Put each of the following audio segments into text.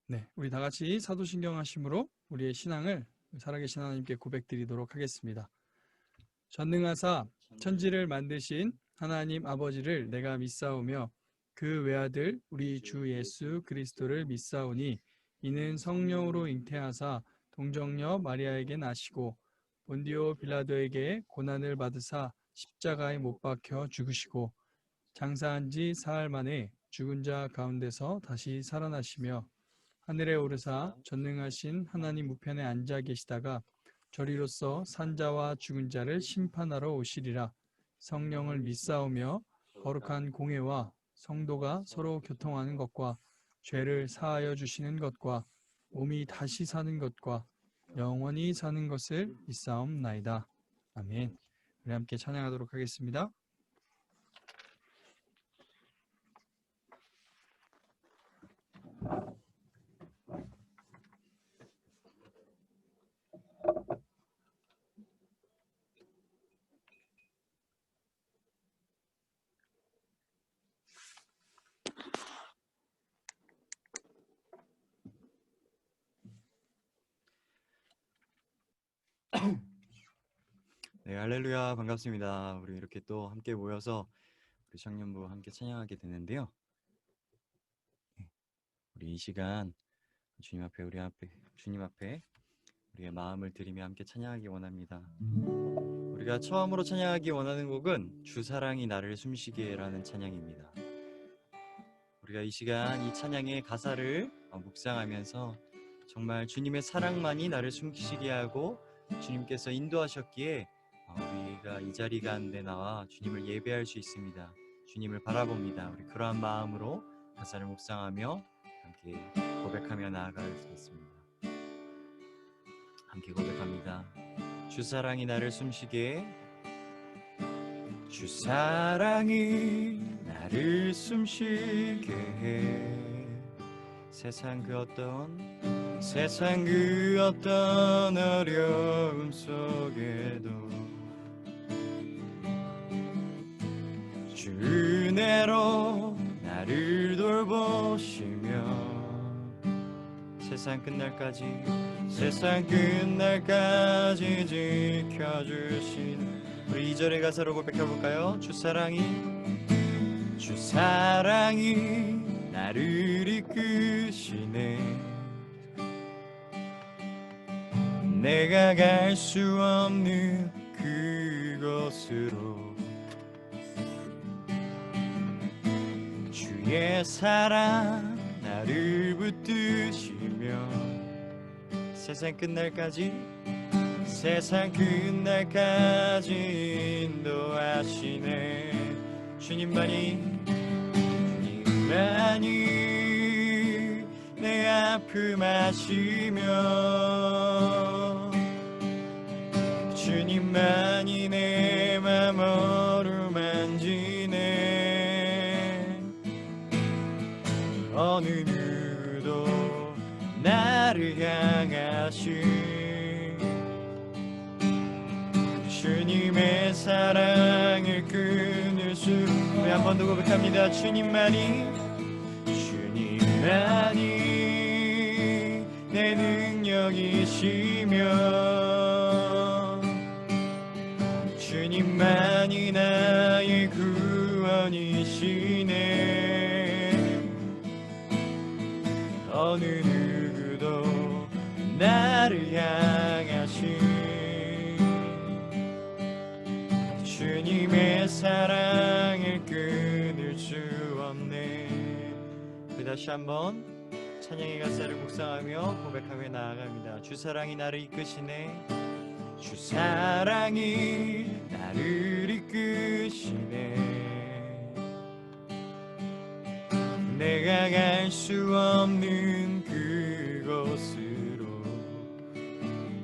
네, 우리 다 같이 사도신경 하심으로 우리의 신앙을 살아계신 하나님께 고백드리도록 하겠습니다. 전능하사 천지를 만드신 하나님 아버지를 내가 믿사오며 그 외아들 우리 주 예수 그리스도를 믿사오니 이는 성령으로 잉태하사 동정녀 마리아에게 나시고 본디오 빌라도에게 고난을 받으사 십자가에 못 박혀 죽으시고 장사한 지 사흘 만에 죽은 자 가운데서 다시 살아나시며 하늘에 오르사 전능하신 하나님 우편에 앉아 계시다가 저리로서 산자와 죽은 자를 심판하러 오시리라. 성령을 믿사오며 거룩한 공회와 성도가 서로 교통하는 것과 죄를 사하여 주시는 것과 몸이 다시 사는 것과 영원히 사는 것을 믿사옵나이다. 아멘. 우리 함께 찬양하도록 하겠습니다. 네, 할렐루야, 반갑습니다. 우리 이렇게 또 함께 모여서 우리 청년부 함께 찬양하게 되는데요. 우리 이 시간 주님 앞에 우리의 마음을 드리며 함께 찬양하기 원합니다. 우리가 처음으로 찬양하기 원하는 곡은 주 사랑이 나를 숨쉬게라는 찬양입니다. 우리가 이 시간 이 찬양의 가사를 묵상하면서 정말 주님의 사랑만이 나를 숨쉬게 하고 주님께서 인도하셨기에 우리가 이 자리 가운데 나와 주님을 예배할 수 있습니다. 주님을 바라봅니다. 우리 그러한 마음으로 가사를 묵상하며 함께 고백하며 나아갈 수 있습니다. 함께 고백합니다. 주 사랑이 나를 숨쉬게, 주 사랑이 나를 숨쉬게 해. 세상 그 어떤 어려움 속에도 주 은혜로 나를 돌보시며 세상 끝날까지 지켜주시는 우리 2절의 가사로 고백해볼까요? 주 사랑이 나를 이끄시네. 내가 갈 수 없는 그곳으로 주의 사랑 나를 붙드시며 세상 끝날까지 인도하시네. 주님만이 내 아픔 아시며 주님만이 내 맘 어루만지네. 어느 누구도 나를 향하신 주님의 사랑을 끊을 수. 우리 한 번 더 고백합니다. 주님만이 내 능력이시며 주님만이 나의 구원이시네. 어느 누구도 나를 향하신 주님의 사랑을 끊을 수 없네. 우리 다시 한번 찬양의 가사를 묵상하며 고백하며 나아갑니다. 주 사랑이 나를 이끄시네. 주 사랑이 나를 이끄시네. 내가 갈 수 없는 그곳으로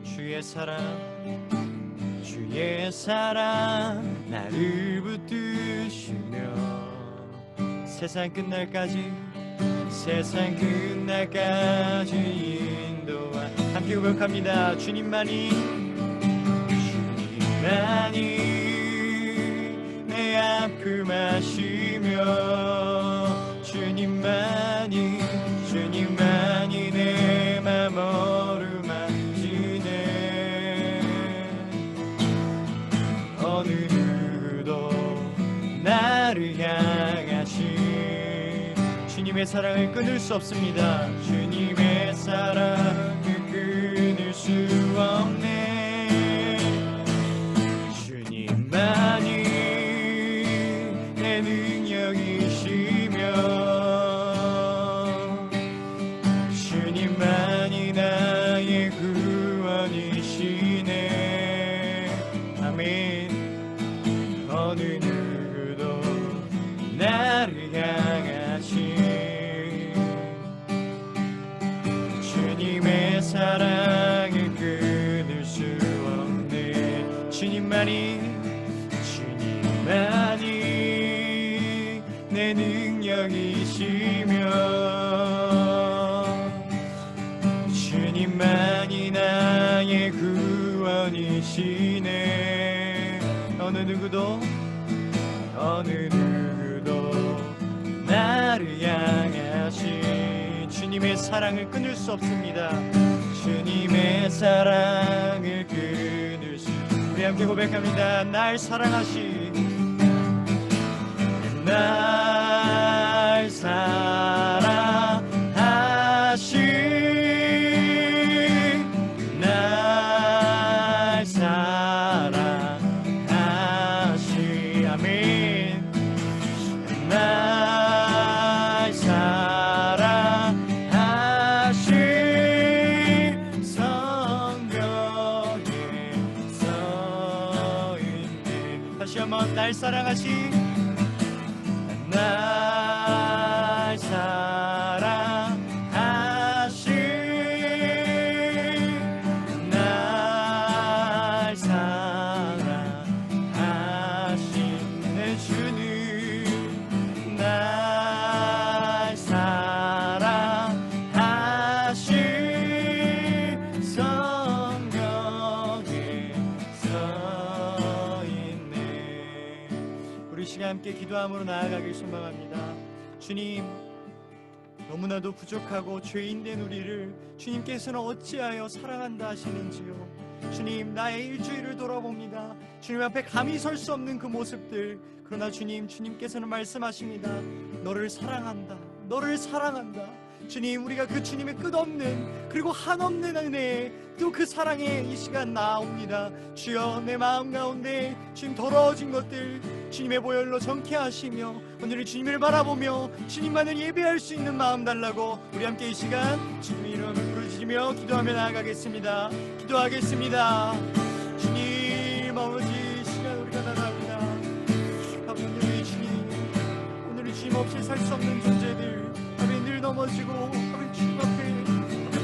주의 사랑 나를 붙드시며 세상 끝날까지 인도하. 함께 고백합니다. 주님만이 내 아픔 아시며 주님만이 주님의 사랑을 끊을 수 없습니다. 주님의 사랑을 끊을 수 없네. 주님만이 내 능력이시며 주님만이 나의 구원이시네. 아멘. 어느 누구도 나를 향하신 주님의 사랑을 끊을 수 없네. 주님만이 내 능력이시며 주님만이 나의 구원이시네. 어느 누구도 나를 향하신 주님의 사랑을 끊을 수 없습니다. 주님의 사랑을 끊을 수. 우리 함께 고백합니다. 날 사랑하신 날 사랑하신 날 사랑하신 아멘. 날 사랑하신 성경에 써있네. 다시 한번 날 사랑하신 날 사랑하신 날 사랑하신 내 주님 날 사랑하신 성경에 써있네. 우리 시간 함께 기도함으로 나아가길 소망합니다. 주님, 너무나도 부족하고 죄인된 우리를 주님께서는 어찌하여 사랑한다 하시는지요. 주님, 나의 일주일을 돌아봅니다. 주님 앞에 감히 설 수 없는 그 모습들, 그러나 주님께서는 말씀하십니다. 너를 사랑한다. 너를 사랑한다. 주님, 우리가 그 주님의 끝없는 그리고 한없는 은혜에 또 그 사랑에 이 시간 나옵니다. 주여, 내 마음 가운데 주님 더러워진 것들 주님의 보혈로 정케하시며 오늘 주님을 바라보며 주님만을 예배할 수 있는 마음 달라고 우리 함께 이 시간 주님의 이름을 부르짖으며 기도하며 나아가겠습니다. 기도하겠습니다. 주님, 아버지, 이 시간 우리가 나갑니다. 아버지, 오늘 주님, 주님 없이 살 수 없는 존재들, 아버지, 늘 넘어지고 아버지, 주님 앞에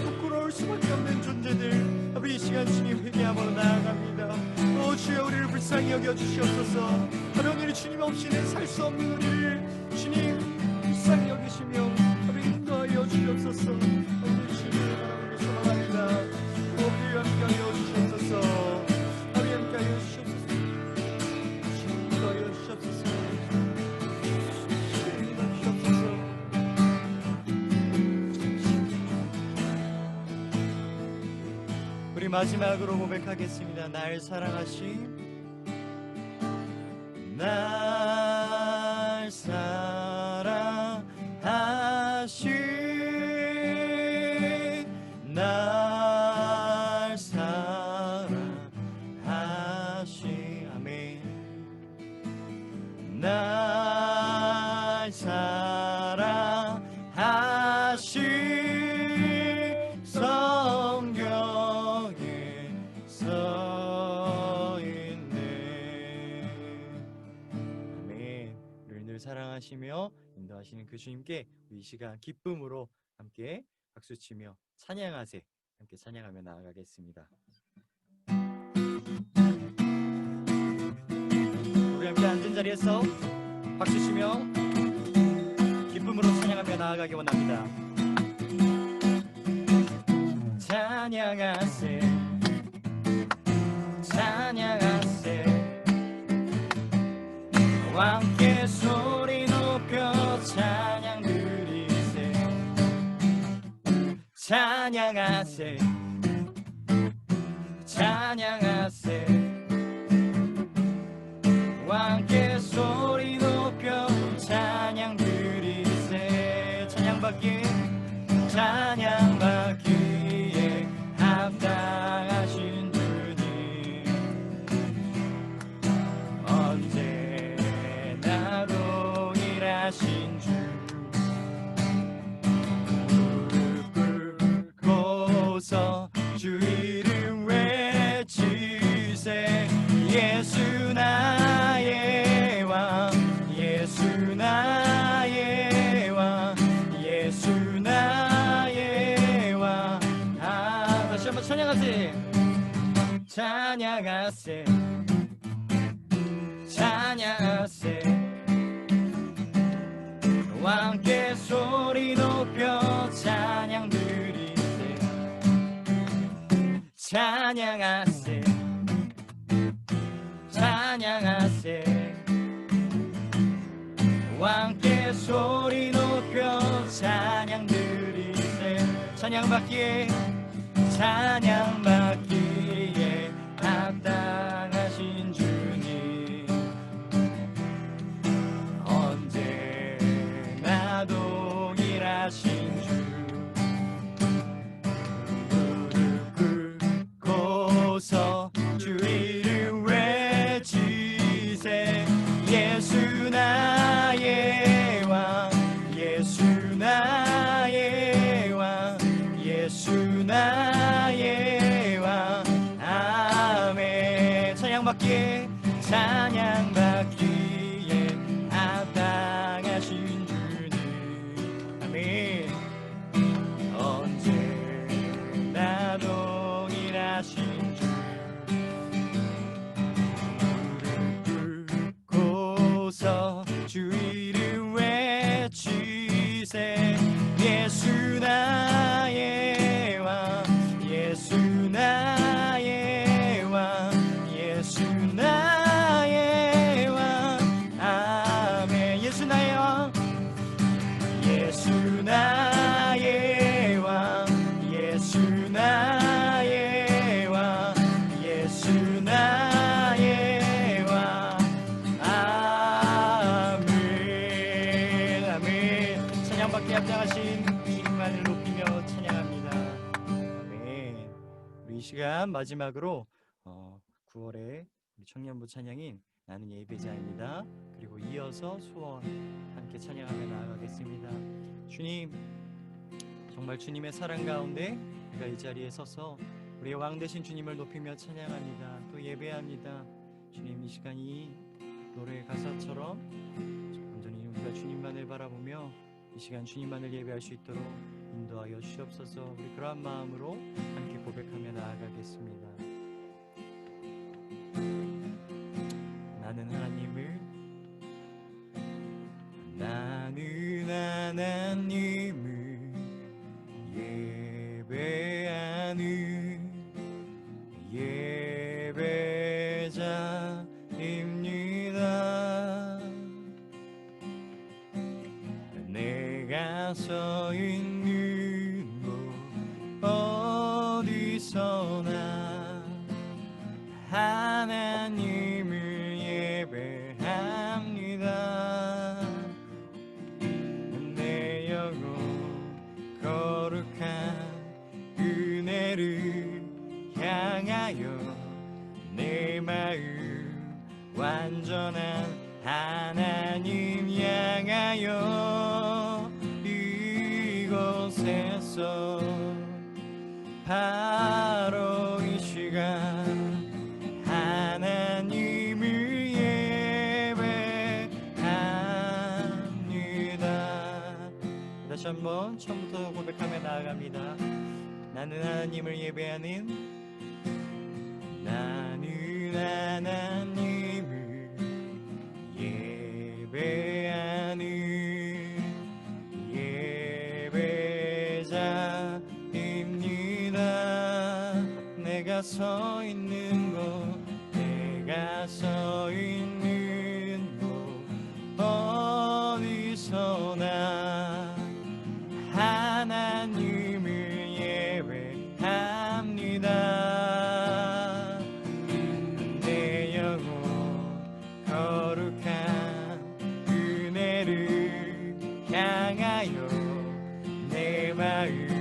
부끄러울 수밖에 없는 존재들, 아버지, 이 시간 주님 회개하며 나아갑니다. 오 주여, 우리를 불쌍히 여겨주시옵소서. 아버지, 오늘 주님 없이는 살 수 없는 우리를 주님 불쌍히 여기시며 아버지, 인도하여 주시옵소서. 아버지, 주님을 바라보며 소망합니다. 아버지, 함께하여 주시옵소서. 아버지, 함께하여 주시옵소서. 인도하여 주시옵소서. 우리 마지막으로 고백하겠습니다. 날 사랑하신 날 사랑하신 날 사랑하신 아멘. 날 사랑하신 성경에 써있네. 아멘. 우리를 늘 사랑하시며 인도하시는 그 주님께 이 시간 기쁨으로 함께 박수치며 찬양하세. 함께 찬양하며 나아가겠습니다. 우리 함께 앉은 자리에서 박수치며 기쁨으로 찬양하며 나아가기 원합니다. 찬양하세, 찬양하세, 왕께 소리 높여 찬양 드리세. 찬양하세, 찬양하세, 왕께 소리 높여 찬양 드리세. 찬양 찬양받기에 합당하신 주님, 언제나 동일하신 주, 무릎 꿇고서 주 이름 외치세. 예수 나의 왕, 예수 나의 왕, 예수 나의 왕. 다시 한번 찬양하세. 찬양하세, 찬양하세. 왕께 소리 높여 찬양 드리세. 찬양하세, 찬양하세. 왕께 소리 높여 찬양 드리세. 찬양받기에, 찬양받기에 합당하신 주님, 언제나 동일하신 주, 무릎 꿇고서 주 이름 외치세. 예수 나의 왕, 예수 나의 왕, 예수 나의 왕. 아멘. 찬양받기에, 찬양받기에 합당하신 주님, 아멘. 언제나 동일하신 주, 무릎 꿇고서 주 이름 외치세. 예수 나의 왕, 예수 나의 왕, 예수 나의 왕. 아멘. 예수 나의 왕, 예수 나의 왕, 예수 나의 왕, 예수 나의 왕. 아멘, 아멘. 찬양받기 합당하신 주님만을 높이며 찬양합니다. 아멘. 우리 이 시간 마지막으로 9월에 우리 청년부 찬양인 나는 예배자입니다. 그리고 이어서 소원 함께 찬양하며 나아가겠습니다. 주님, 정말 주님의 사랑 가운데 우리가 이 자리에 서서 우리의 왕 되신 주님을 높이며 찬양합니다. 또 예배합니다. 주님, 이 시간 이 노래의 가사처럼 온전히 우리가 주님만을 바라보며 이 시간 주님만을 예배할 수 있도록 인도하여 주시옵소서. 우리 그러한 마음으로 함께 고백하며 나아가겠습니다. 나는 하나님을, 나는 하나님을 예배하는 예배자입니다. 내가 서 있는 곳 어디서나 하나님을 예배합니다. 내 영혼 거룩한 은혜를 향하여 내 마음 완전한 하나님 향하여 이곳에서 바로 이 시간 하나님을 예배합니다. 다시 한번 처음부터 고백하며 나아갑니다. 나는 하나님을 예배하는, 나는 하나님을 예배하는 예배자입니다. 내가 서 있는 곳, 내가 서 있는 곳 어디서나 하나님을 예배합니다. 내 영혼 거룩한 은혜를 향하여 내 마음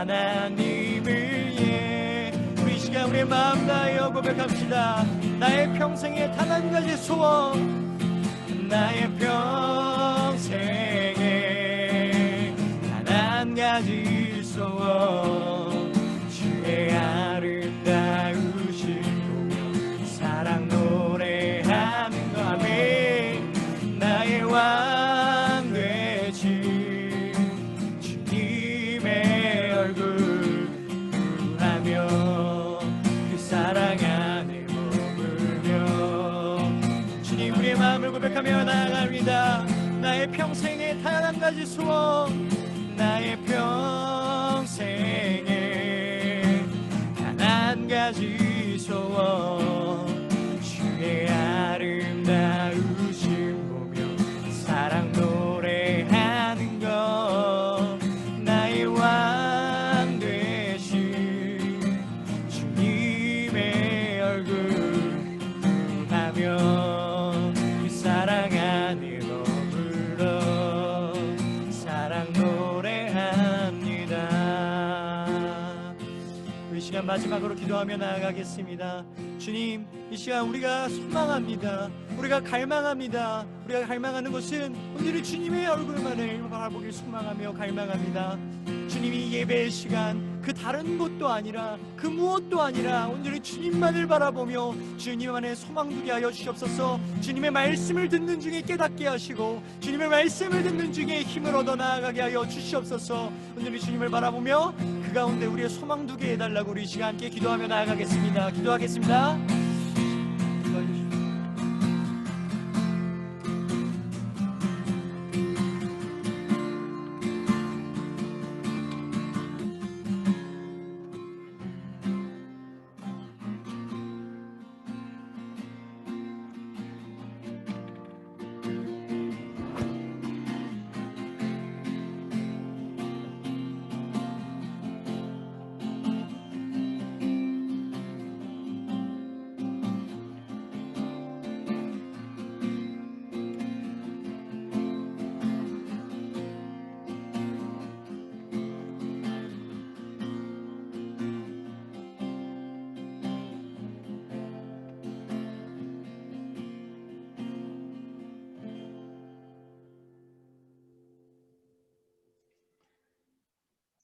하나님을 위해 우리 이 시간 우리의 마음 다하여 고백합시다. 나의 평생에 단 한 가지 소원, 나의 평생에 단 한 가지 소원, 주의 아름다우신 보며 사랑 노래하는 거. 아멘. 나의 왕 되신 주님의 얼굴 구하며 그 사랑 안에 머물며 주님 우리의 마음을 고백하며 나아갑니다. 나의 평생에 단 한 가지 소원, 나의 평생에 단 한 가지 소원, 주의 아름다우심 보며 사랑 노래하는 것. 나의 왕 되신 주님의 얼굴 구하며 그 사랑 안에 머물러 사랑 노래합니다. 이 시간 마지막으로 기도하며 나아가겠습니다. 주님, 이 시간 우리가 소망합니다. 우리가 갈망합니다. 우리가 갈망하는 것은 오늘의 주님의 얼굴만을 바라보길 소망하며 갈망합니다. 주님이 예배의 시간 그 다른 곳도 아니라 그 무엇도 아니라 온전히 주님만을 바라보며 주님만의 소망두게 하여 주시옵소서. 주님의 말씀을 듣는 중에 깨닫게 하시고 주님의 말씀을 듣는 중에 힘을 얻어 나아가게 하여 주시옵소서. 온전히 주님을 바라보며 그 가운데 우리의 소망두게 해달라고 우리 이 시간 함께 기도하며 나아가겠습니다. 기도하겠습니다.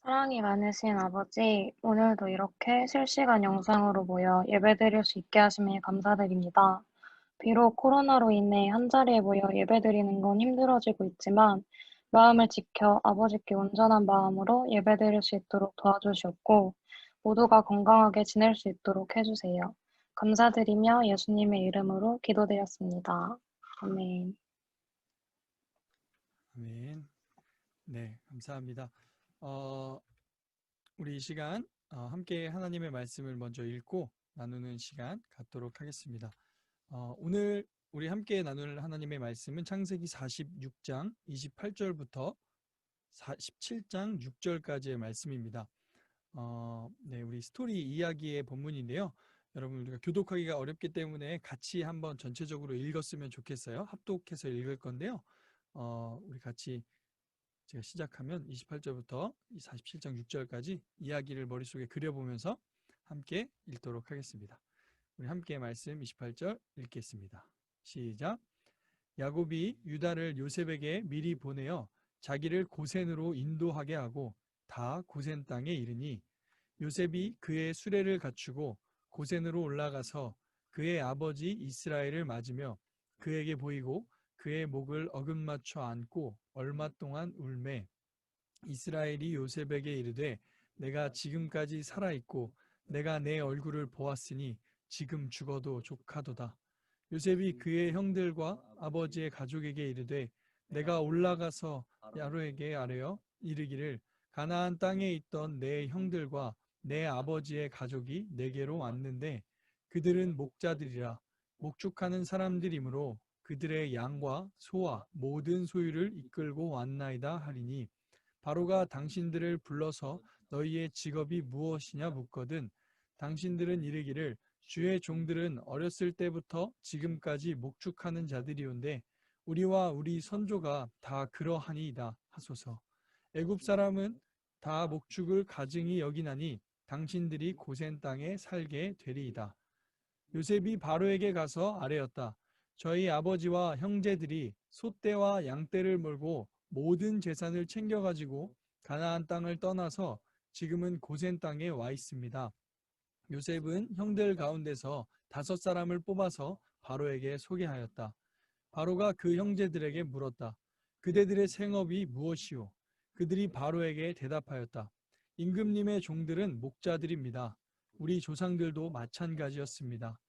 사랑이 많으신 아버지, 오늘도 이렇게 실시간 영상으로 모여 예배드릴 수 있게 하심에 감사드립니다. 비록 코로나로 인해 한자리에 모여 예배드리는 건 힘들어지고 있지만 마음을 지켜 아버지께 온전한 마음으로 예배드릴 수 있도록 도와주시옵고 모두가 건강하게 지낼 수 있도록 해주세요. 감사드리며 예수님의 이름으로 기도드렸습니다. 아멘. 아멘. 네, 감사합니다. 우리 이 시간 함께 하나님의 말씀을 먼저 읽고 나누는 시간 갖도록 하겠습니다. 오늘 우리 함께 나눌 하나님의 말씀은 창세기 46장 28절부터 17장 6절까지의 말씀입니다. 네, 우리 스토리 이야기의 본문인데요. 여러분 우리가 교독하기가 어렵기 때문에 같이 한번 전체적으로 읽었으면 좋겠어요. 합독해서 읽을 건데요. 우리 같이 제가 시작하면 28절부터 47장 6절까지 이야기를 머릿속에 그려보면서 함께 읽도록 하겠습니다. 우리 함께 말씀 28절 읽겠습니다. 시작. 야곱이 유다를 요셉에게 미리 보내어 자기를 고센으로 인도하게 하고 다 고센 땅에 이르니 요셉이 그의 수레를 갖추고 고센으로 올라가서 그의 아버지 이스라엘을 맞으며 그에게 보이고 그의 목을 어긋맞춰 안고 얼마 동안 울매 이스라엘이 요셉에게 이르되 내가 지금까지 살아있고 내가 내 얼굴을 보았으니 지금 죽어도 족하도다. 요셉이 그의 형들과 아버지의 가족에게 이르되 내가 올라가서 야로에게 아뢰어 이르기를 가나안 땅에 있던 내 형들과 내 아버지의 가족이 내게로 왔는데 그들은 목자들이라 목축하는 사람들이므로 그들의 양과 소와 모든 소유를 이끌고 왔나이다 하리니 바로가 당신들을 불러서 너희의 직업이 무엇이냐 묻거든 당신들은 이르기를 주의 종들은 어렸을 때부터 지금까지 목축하는 자들이온데 우리와 우리 선조가 다 그러하니이다 하소서. 애굽 사람은 다 목축을 가증히 여기나니 당신들이 고센 땅에 살게 되리이다. 요셉이 바로에게 가서 아뢰었다. 저희 아버지와 형제들이 소떼와 양떼를 몰고 모든 재산을 챙겨가지고 가나안 땅을 떠나서 지금은 고센 땅에 와 있습니다. 요셉은 형들 가운데서 5사람을 뽑아서 바로에게 소개하였다. 바로가 그 형제들에게 물었다. 그대들의 생업이 무엇이오? 그들이 바로에게 대답하였다. 임금님의 종들은 목자들입니다. 우리 조상들도 마찬가지였습니다.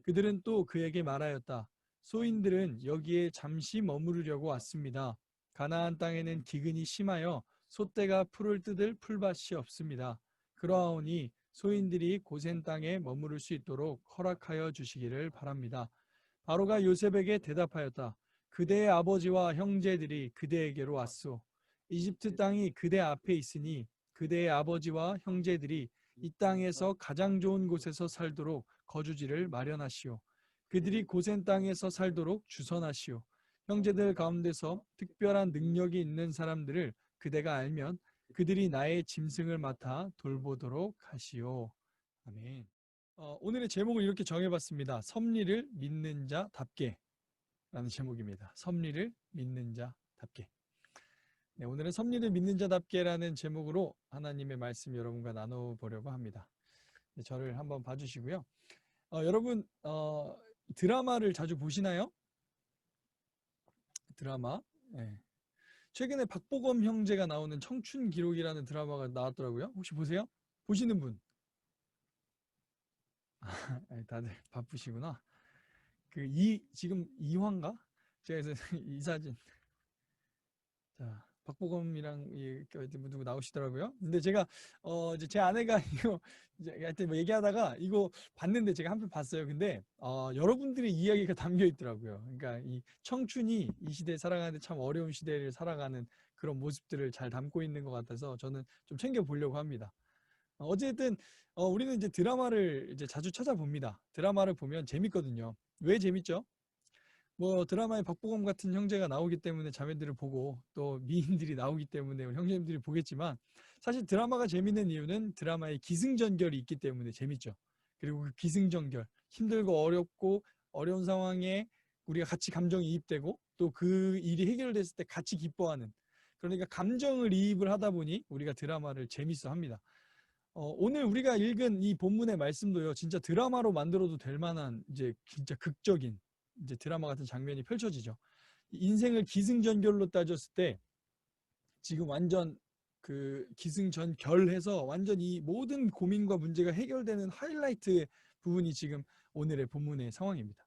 그들은 또 그에게 말하였다. 소인들은 여기에 잠시 머무르려고 왔습니다. 가나안 땅에는 기근이 심하여 소떼가 풀을 뜯을 풀밭이 없습니다. 그러하오니 소인들이 고센 땅에 머무를 수 있도록 허락하여 주시기를 바랍니다. 바로가 요셉에게 대답하였다. 그대의 아버지와 형제들이 그대에게로 왔소. 이집트 땅이 그대 앞에 있으니 그대의 아버지와 형제들이 이 땅에서 가장 좋은 곳에서 살도록 거주지를 마련하시오. 그들이 고센 땅에서 살도록 주선하시오. 형제들 가운데서 특별한 능력이 있는 사람들을 그대가 알면 그들이 나의 짐승을 맡아 돌보도록 하시오. 아멘. 오늘의 제목을 이렇게 정해봤습니다. 섭리를 믿는 자답게 라는 제목입니다. 섭리를 믿는 자답게. 네, 오늘은 섭리를 믿는 자답게라는 제목으로 하나님의 말씀 여러분과 나눠보려고 합니다. 네, 저를 한번 봐주시고요. 여러분 드라마를 자주 보시나요? 드라마. 네. 최근에 박보검 형제가 나오는 청춘기록이라는 드라마가 나왔더라고요. 혹시 보세요? 보시는 분? 다들 바쁘시구나. 지금 2화인가? 제가 그래서 이 사진. 자, 박보검이랑 누구 나오시더라고요. 근데 제가 이제 제 아내가 이거 이제 하여튼 뭐 얘기하다가 이거 봤는데 제가 한 편 봤어요. 근데 여러분들의 이야기가 담겨 있더라고요. 그러니까 이 청춘이 이 시대에 살아가는데 참 어려운 시대를 살아가는 그런 모습들을 잘 담고 있는 것 같아서 저는 좀 챙겨 보려고 합니다. 어쨌든 우리는 이제 드라마를 이제 자주 찾아봅니다. 드라마를 보면 재밌거든요. 왜 재밌죠? 뭐 드라마에 박보검 같은 형제가 나오기 때문에 자매들을 보고 또 미인들이 나오기 때문에 우리 형제님들이 보겠지만 사실 드라마가 재밌는 이유는 드라마에 기승전결이 있기 때문에 재밌죠. 그리고 그 기승전결, 힘들고 어렵고 어려운 상황에 우리가 같이 감정이입되고 또 그 일이 해결됐을 때 같이 기뻐하는, 그러니까 감정을 이입을 하다 보니 우리가 드라마를 재밌어 합니다. 오늘 우리가 읽은 이 본문의 말씀도요, 진짜 드라마로 만들어도 될 만한 이제 진짜 극적인 이제 드라마 같은 장면이 펼쳐지죠. 인생을 기승전결로 따졌을 때 지금 완전 그 기승전결해서 완전 이 모든 고민과 문제가 해결되는 하이라이트 부분이 지금 오늘의 본문의 상황입니다.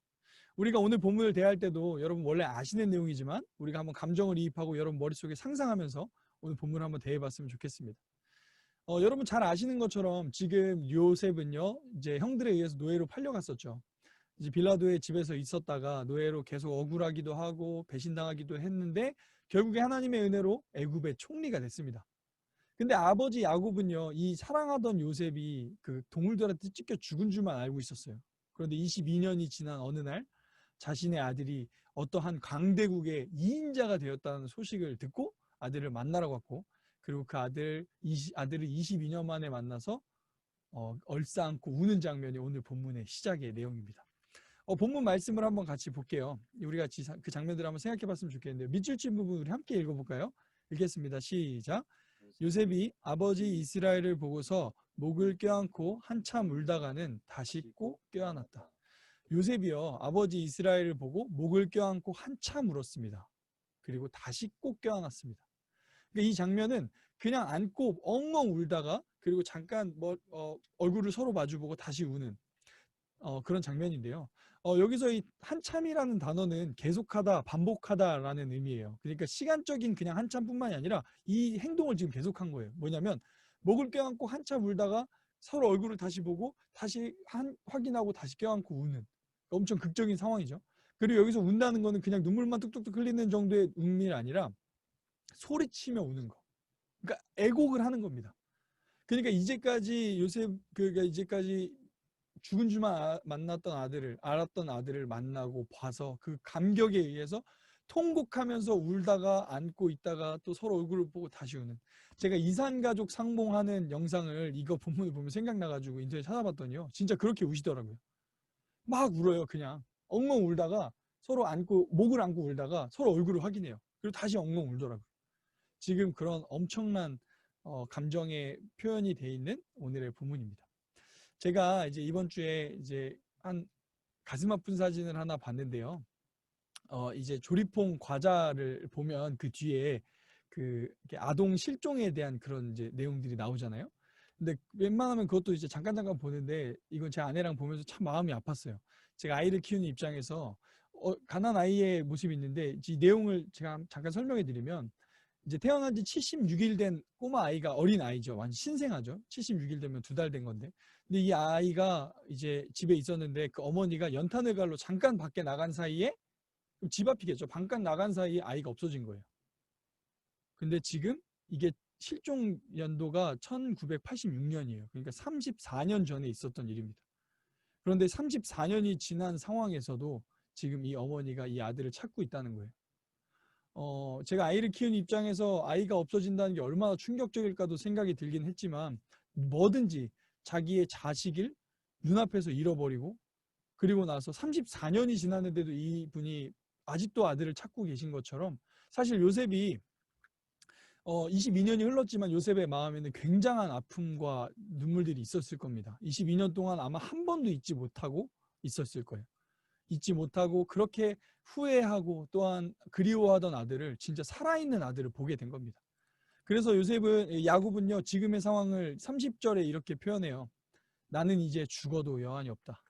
우리가 오늘 본문을 대할 때도 여러분 원래 아시는 내용이지만 우리가 한번 감정을 이입하고 여러분 머릿속에 상상하면서 오늘 본문을 한번 대해봤으면 좋겠습니다. 여러분 잘 아시는 것처럼 지금 요셉은요, 이제 형들에 의해서 노예로 팔려갔었죠. 이제 빌라도의 집에서 있었다가 노예로 계속 억울하기도 하고 배신당하기도 했는데 결국에 하나님의 은혜로 애굽의 총리가 됐습니다. 근데 아버지 야곱은요, 이 사랑하던 요셉이 그 동물들한테 찢겨 죽은 줄만 알고 있었어요. 그런데 22년이 지난 어느 날 자신의 아들이 어떠한 강대국의 2인자가 되었다는 소식을 듣고 아들을 만나러 갔고, 그리고 그 아들을 22년 만에 만나서 얼싸안고 우는 장면이 오늘 본문의 시작의 내용입니다. 본문 말씀을 한번 같이 볼게요. 우리가 그 장면들을 한번 생각해 봤으면 좋겠는데요. 밑줄 친 부분 우리 함께 읽어볼까요? 읽겠습니다. 시작. 요셉이 아버지 이스라엘을 보고서 목을 껴안고 한참 울다가는 다시 꼭 껴안았다. 요셉이요, 아버지 이스라엘을 보고 목을 껴안고 한참 울었습니다. 그리고 다시 꼭 껴안았습니다. 그러니까 이 장면은 그냥 안고 엉엉 울다가 그리고 잠깐 얼굴을 서로 마주보고 다시 우는 그런 장면인데요. 여기서 이 한참이라는 단어는 계속하다, 반복하다라는 의미예요. 그러니까 시간적인 그냥 한참뿐만이 아니라 이 행동을 지금 계속한 거예요. 뭐냐면 목을 껴안고 한참 울다가 서로 얼굴을 다시 보고 다시 확인하고 다시 껴안고 우는 엄청 극적인 상황이죠. 그리고 여기서 운다는 거는 그냥 눈물만 뚝뚝뚝 흘리는 정도의 운이 아니라 소리치며 우는 거. 그러니까 애곡을 하는 겁니다. 그러니까 이제까지 그러니까 이제까지 죽은 줄만 알았던 아들을 만나고 봐서 그 감격에 의해서 통곡하면서 울다가 안고 있다가 또 서로 얼굴을 보고 다시 우는. 제가 이산가족 상봉하는 영상을 이거 본문을 보면 생각나가지고 인터넷 찾아봤더니요. 진짜 그렇게 우시더라고요. 막 울어요. 그냥 엉엉 울다가 서로 안고 목을 안고 울다가 서로 얼굴을 확인해요. 그리고 다시 엉엉 울더라고요. 지금 그런 엄청난 감정의 표현이 돼 있는 오늘의 본문입니다. 제가 이제 이번 주에 이제 한 가슴 아픈 사진을 하나 봤는데요. 이제 조리퐁 과자를 보면 그 뒤에 그 이렇게 아동 실종에 대한 그런 이제 내용들이 나오잖아요. 근데 웬만하면 그것도 이제 잠깐 보는데 이건 제 아내랑 보면서 참 마음이 아팠어요. 제가 아이를 키우는 입장에서 가난 아이의 모습이 있는데 이 내용을 제가 잠깐 설명해 드리면 이제 태어난 지 76일 된 꼬마 아이가 어린 아이죠. 완전 신생아죠. 76일 되면 2달 된 건데. 근데 이 아이가 이제 집에 있었는데 그 어머니가 연탄을 갈로 잠깐 밖에 나간 사이에 집 앞이겠죠. 잠깐 나간 사이에 아이가 없어진 거예요. 근데 지금 이게 실종 연도가 1986년이에요. 그러니까 34년 전에 있었던 일입니다. 그런데 34년이 지난 상황에서도 지금 이 어머니가 이 아들을 찾고 있다는 거예요. 제가 아이를 키우는 입장에서 아이가 없어진다는 게 얼마나 충격적일까도 생각이 들긴 했지만 뭐든지 자기의 자식을 눈앞에서 잃어버리고 그리고 나서 34년이 지났는데도 이분이 아직도 아들을 찾고 계신 것처럼 사실 요셉이 22년이 흘렀지만 요셉의 마음에는 굉장한 아픔과 눈물들이 있었을 겁니다. 22년 동안 아마 한 번도 잊지 못하고 있었을 거예요. 잊지 못하고 그렇게 후회하고 또한 그리워하던 아들을 진짜 살아있는 아들을 보게 된 겁니다. 그래서 야곱은요 지금의 상황을 30절에 이렇게 표현해요. 나는 이제 죽어도 여한이 없다.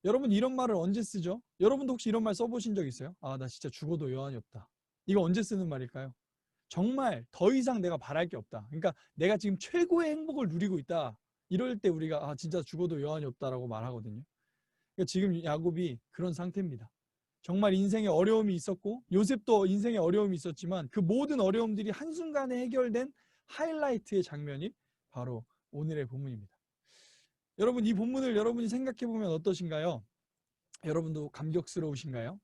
여러분 이런 말을 언제 쓰죠? 여러분도 혹시 이런 말 써보신 적 있어요? 아, 나 진짜 죽어도 여한이 없다. 이거 언제 쓰는 말일까요? 정말 더 이상 내가 바랄 게 없다. 그러니까 내가 지금 최고의 행복을 누리고 있다. 이럴 때 우리가 진짜 죽어도 여한이 없다라고 말하거든요. 그러니까 지금 야곱이 그런 상태입니다. 정말 인생에 어려움이 있었고 요셉도 인생에 어려움이 있었지만 그 모든 어려움들이 한순간에 해결된 하이라이트의 장면이 바로 오늘의 본문입니다. 여러분 이 본문을 여러분이 생각해 보면 어떠신가요? 여러분도 감격스러우신가요?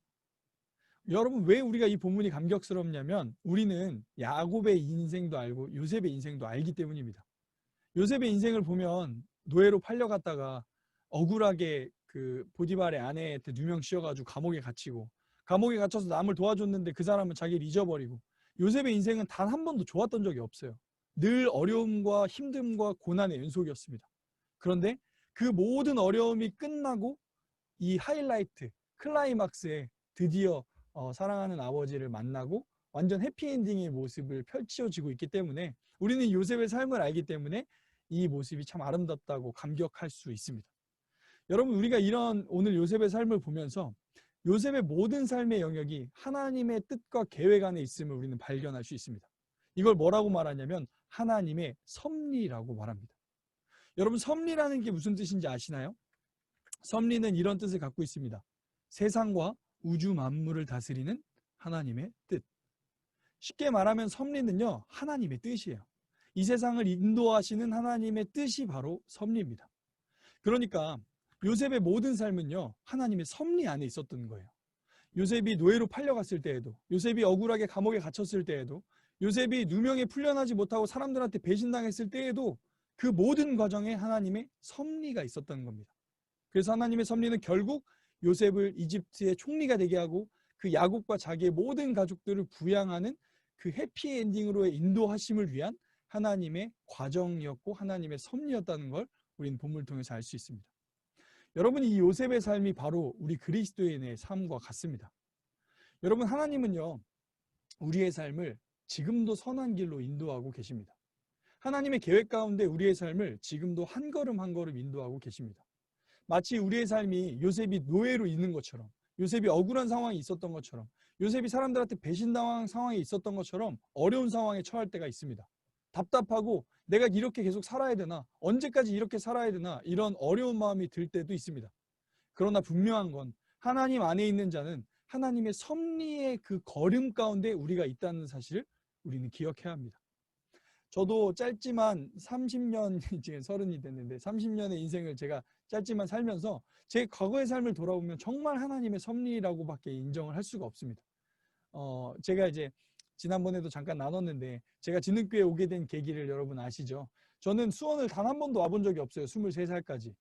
여러분 왜 우리가 이 본문이 감격스럽냐면 우리는 야곱의 인생도 알고 요셉의 인생도 알기 때문입니다. 요셉의 인생을 보면 노예로 팔려갔다가 억울하게 그 보디발의 아내한테 누명 씌워가지고 감옥에 갇히고 감옥에 갇혀서 남을 도와줬는데 그 사람은 자기를 잊어버리고 요셉의 인생은 단 한 번도 좋았던 적이 없어요. 늘 어려움과 힘듦과 고난의 연속이었습니다. 그런데 그 모든 어려움이 끝나고 이 하이라이트 클라이막스에 드디어 사랑하는 아버지를 만나고 완전 해피엔딩의 모습을 펼쳐지고 있기 때문에 우리는 요셉의 삶을 알기 때문에 이 모습이 참 아름답다고 감격할 수 있습니다. 여러분 우리가 이런 오늘 요셉의 삶을 보면서 요셉의 모든 삶의 영역이 하나님의 뜻과 계획 안에 있음을 우리는 발견할 수 있습니다. 이걸 뭐라고 말하냐면 하나님의 섭리라고 말합니다. 여러분 섭리라는 게 무슨 뜻인지 아시나요? 섭리는 이런 뜻을 갖고 있습니다. 세상과 우주 만물을 다스리는 하나님의 뜻. 쉽게 말하면 섭리는요 하나님의 뜻이에요. 이 세상을 인도하시는 하나님의 뜻이 바로 섭리입니다. 그러니까 요셉의 모든 삶은요 하나님의 섭리 안에 있었던 거예요. 요셉이 노예로 팔려갔을 때에도, 요셉이 억울하게 감옥에 갇혔을 때에도, 요셉이 누명에 풀려나지 못하고 사람들한테 배신당했을 때에도 그 모든 과정에 하나님의 섭리가 있었던 겁니다. 그래서 하나님의 섭리는 결국 요셉을 이집트의 총리가 되게 하고 그 야곱과 자기의 모든 가족들을 부양하는 그 해피엔딩으로의 인도하심을 위한 하나님의 과정이었고 하나님의 섭리였다는 걸 우리는 본문을 통해서 알 수 있습니다. 여러분 이 요셉의 삶이 바로 우리 그리스도인의 삶과 같습니다. 여러분 하나님은요 우리의 삶을 지금도 선한 길로 인도하고 계십니다. 하나님의 계획 가운데 우리의 삶을 지금도 한 걸음 한 걸음 인도하고 계십니다. 마치 우리의 삶이 요셉이 노예로 있는 것처럼 요셉이 억울한 상황이 있었던 것처럼 요셉이 사람들한테 배신당한 상황이 있었던 것처럼 어려운 상황에 처할 때가 있습니다. 답답하고 내가 이렇게 계속 살아야 되나? 언제까지 이렇게 살아야 되나? 이런 어려운 마음이 들 때도 있습니다. 그러나 분명한 건 하나님 안에 있는 자는 하나님의 섭리의 그 걸음 가운데 우리가 있다는 사실을 우리는 기억해야 합니다. 저도 짧지만 30년, 지금 30이 됐는데 30년의 인생을 제가 짧지만 살면서 제 과거의 삶을 돌아보면 정말 하나님의 섭리라고밖에 인정을 할 수가 없습니다. 제가 이제 지난번에도 잠깐 나눴는데 제가 진흥교에 오게 된 계기를 여러분 아시죠? 저는 수원을 단 한 번도 와본 적이 없어요. 23살까지.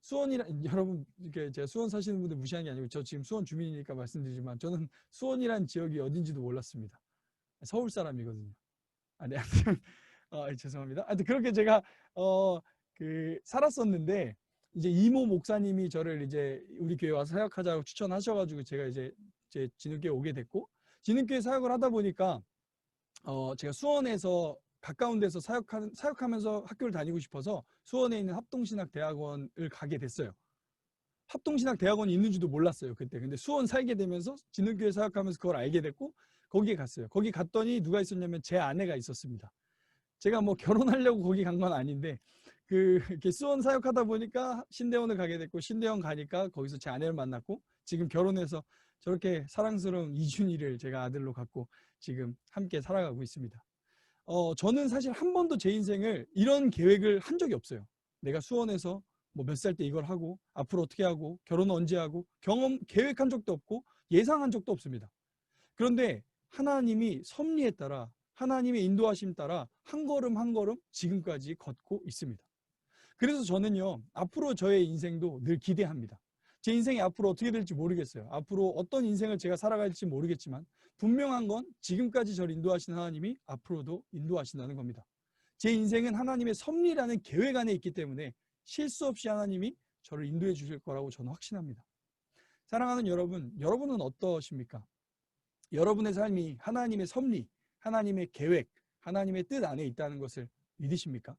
수원이라 여러분 이렇게 제가 수원 사시는 분들 무시하는 게 아니고 저 지금 수원 주민이니까 말씀드리지만 저는 수원이란 지역이 어딘지도 몰랐습니다. 서울 사람이거든요. 네. 죄송합니다. 하여튼 그렇게 제가 살았었는데 이제 이모 목사님이 저를 이제 우리 교회 와서 사역하자고 추천하셔가지고 제가 이제 진흥교에 오게 됐고 진흥교회 사역을 하다 보니까 제가 수원에서 가까운 데서 사역하면서 학교를 다니고 싶어서 수원에 있는 합동신학대학원을 가게 됐어요. 합동신학대학원이 있는지도 몰랐어요 그때. 근데 수원 살게 되면서 진흥교회 사역하면서 그걸 알게 됐고 거기에 갔어요. 거기 갔더니 누가 있었냐면 제 아내가 있었습니다. 제가 뭐 결혼하려고 거기 간 건 아닌데 이렇게 수원 사역하다 보니까 신대원을 가게 됐고 신대원 가니까 거기서 제 아내를 만났고 지금 결혼해서 저렇게 사랑스러운 이준이를 제가 아들로 갖고 지금 함께 살아가고 있습니다. 저는 사실 한 번도 제 인생을 이런 계획을 한 적이 없어요. 내가 수원에서 뭐 몇 살 때 이걸 하고 앞으로 어떻게 하고 결혼 언제 하고 계획한 적도 없고 예상한 적도 없습니다. 그런데 하나님이 섭리에 따라 하나님의 인도하심 따라 한 걸음 한 걸음 지금까지 걷고 있습니다. 그래서 저는요 앞으로 저의 인생도 늘 기대합니다. 제 인생이 앞으로 어떻게 될지 모르겠어요. 앞으로 어떤 인생을 제가 살아갈지 모르겠지만 분명한 건 지금까지 저를 인도하신 하나님이 앞으로도 인도하신다는 겁니다. 제 인생은 하나님의 섭리라는 계획 안에 있기 때문에 실수 없이 하나님이 저를 인도해 주실 거라고 저는 확신합니다. 사랑하는 여러분, 여러분은 어떠십니까? 여러분의 삶이 하나님의 섭리, 하나님의 계획, 하나님의 뜻 안에 있다는 것을 믿으십니까?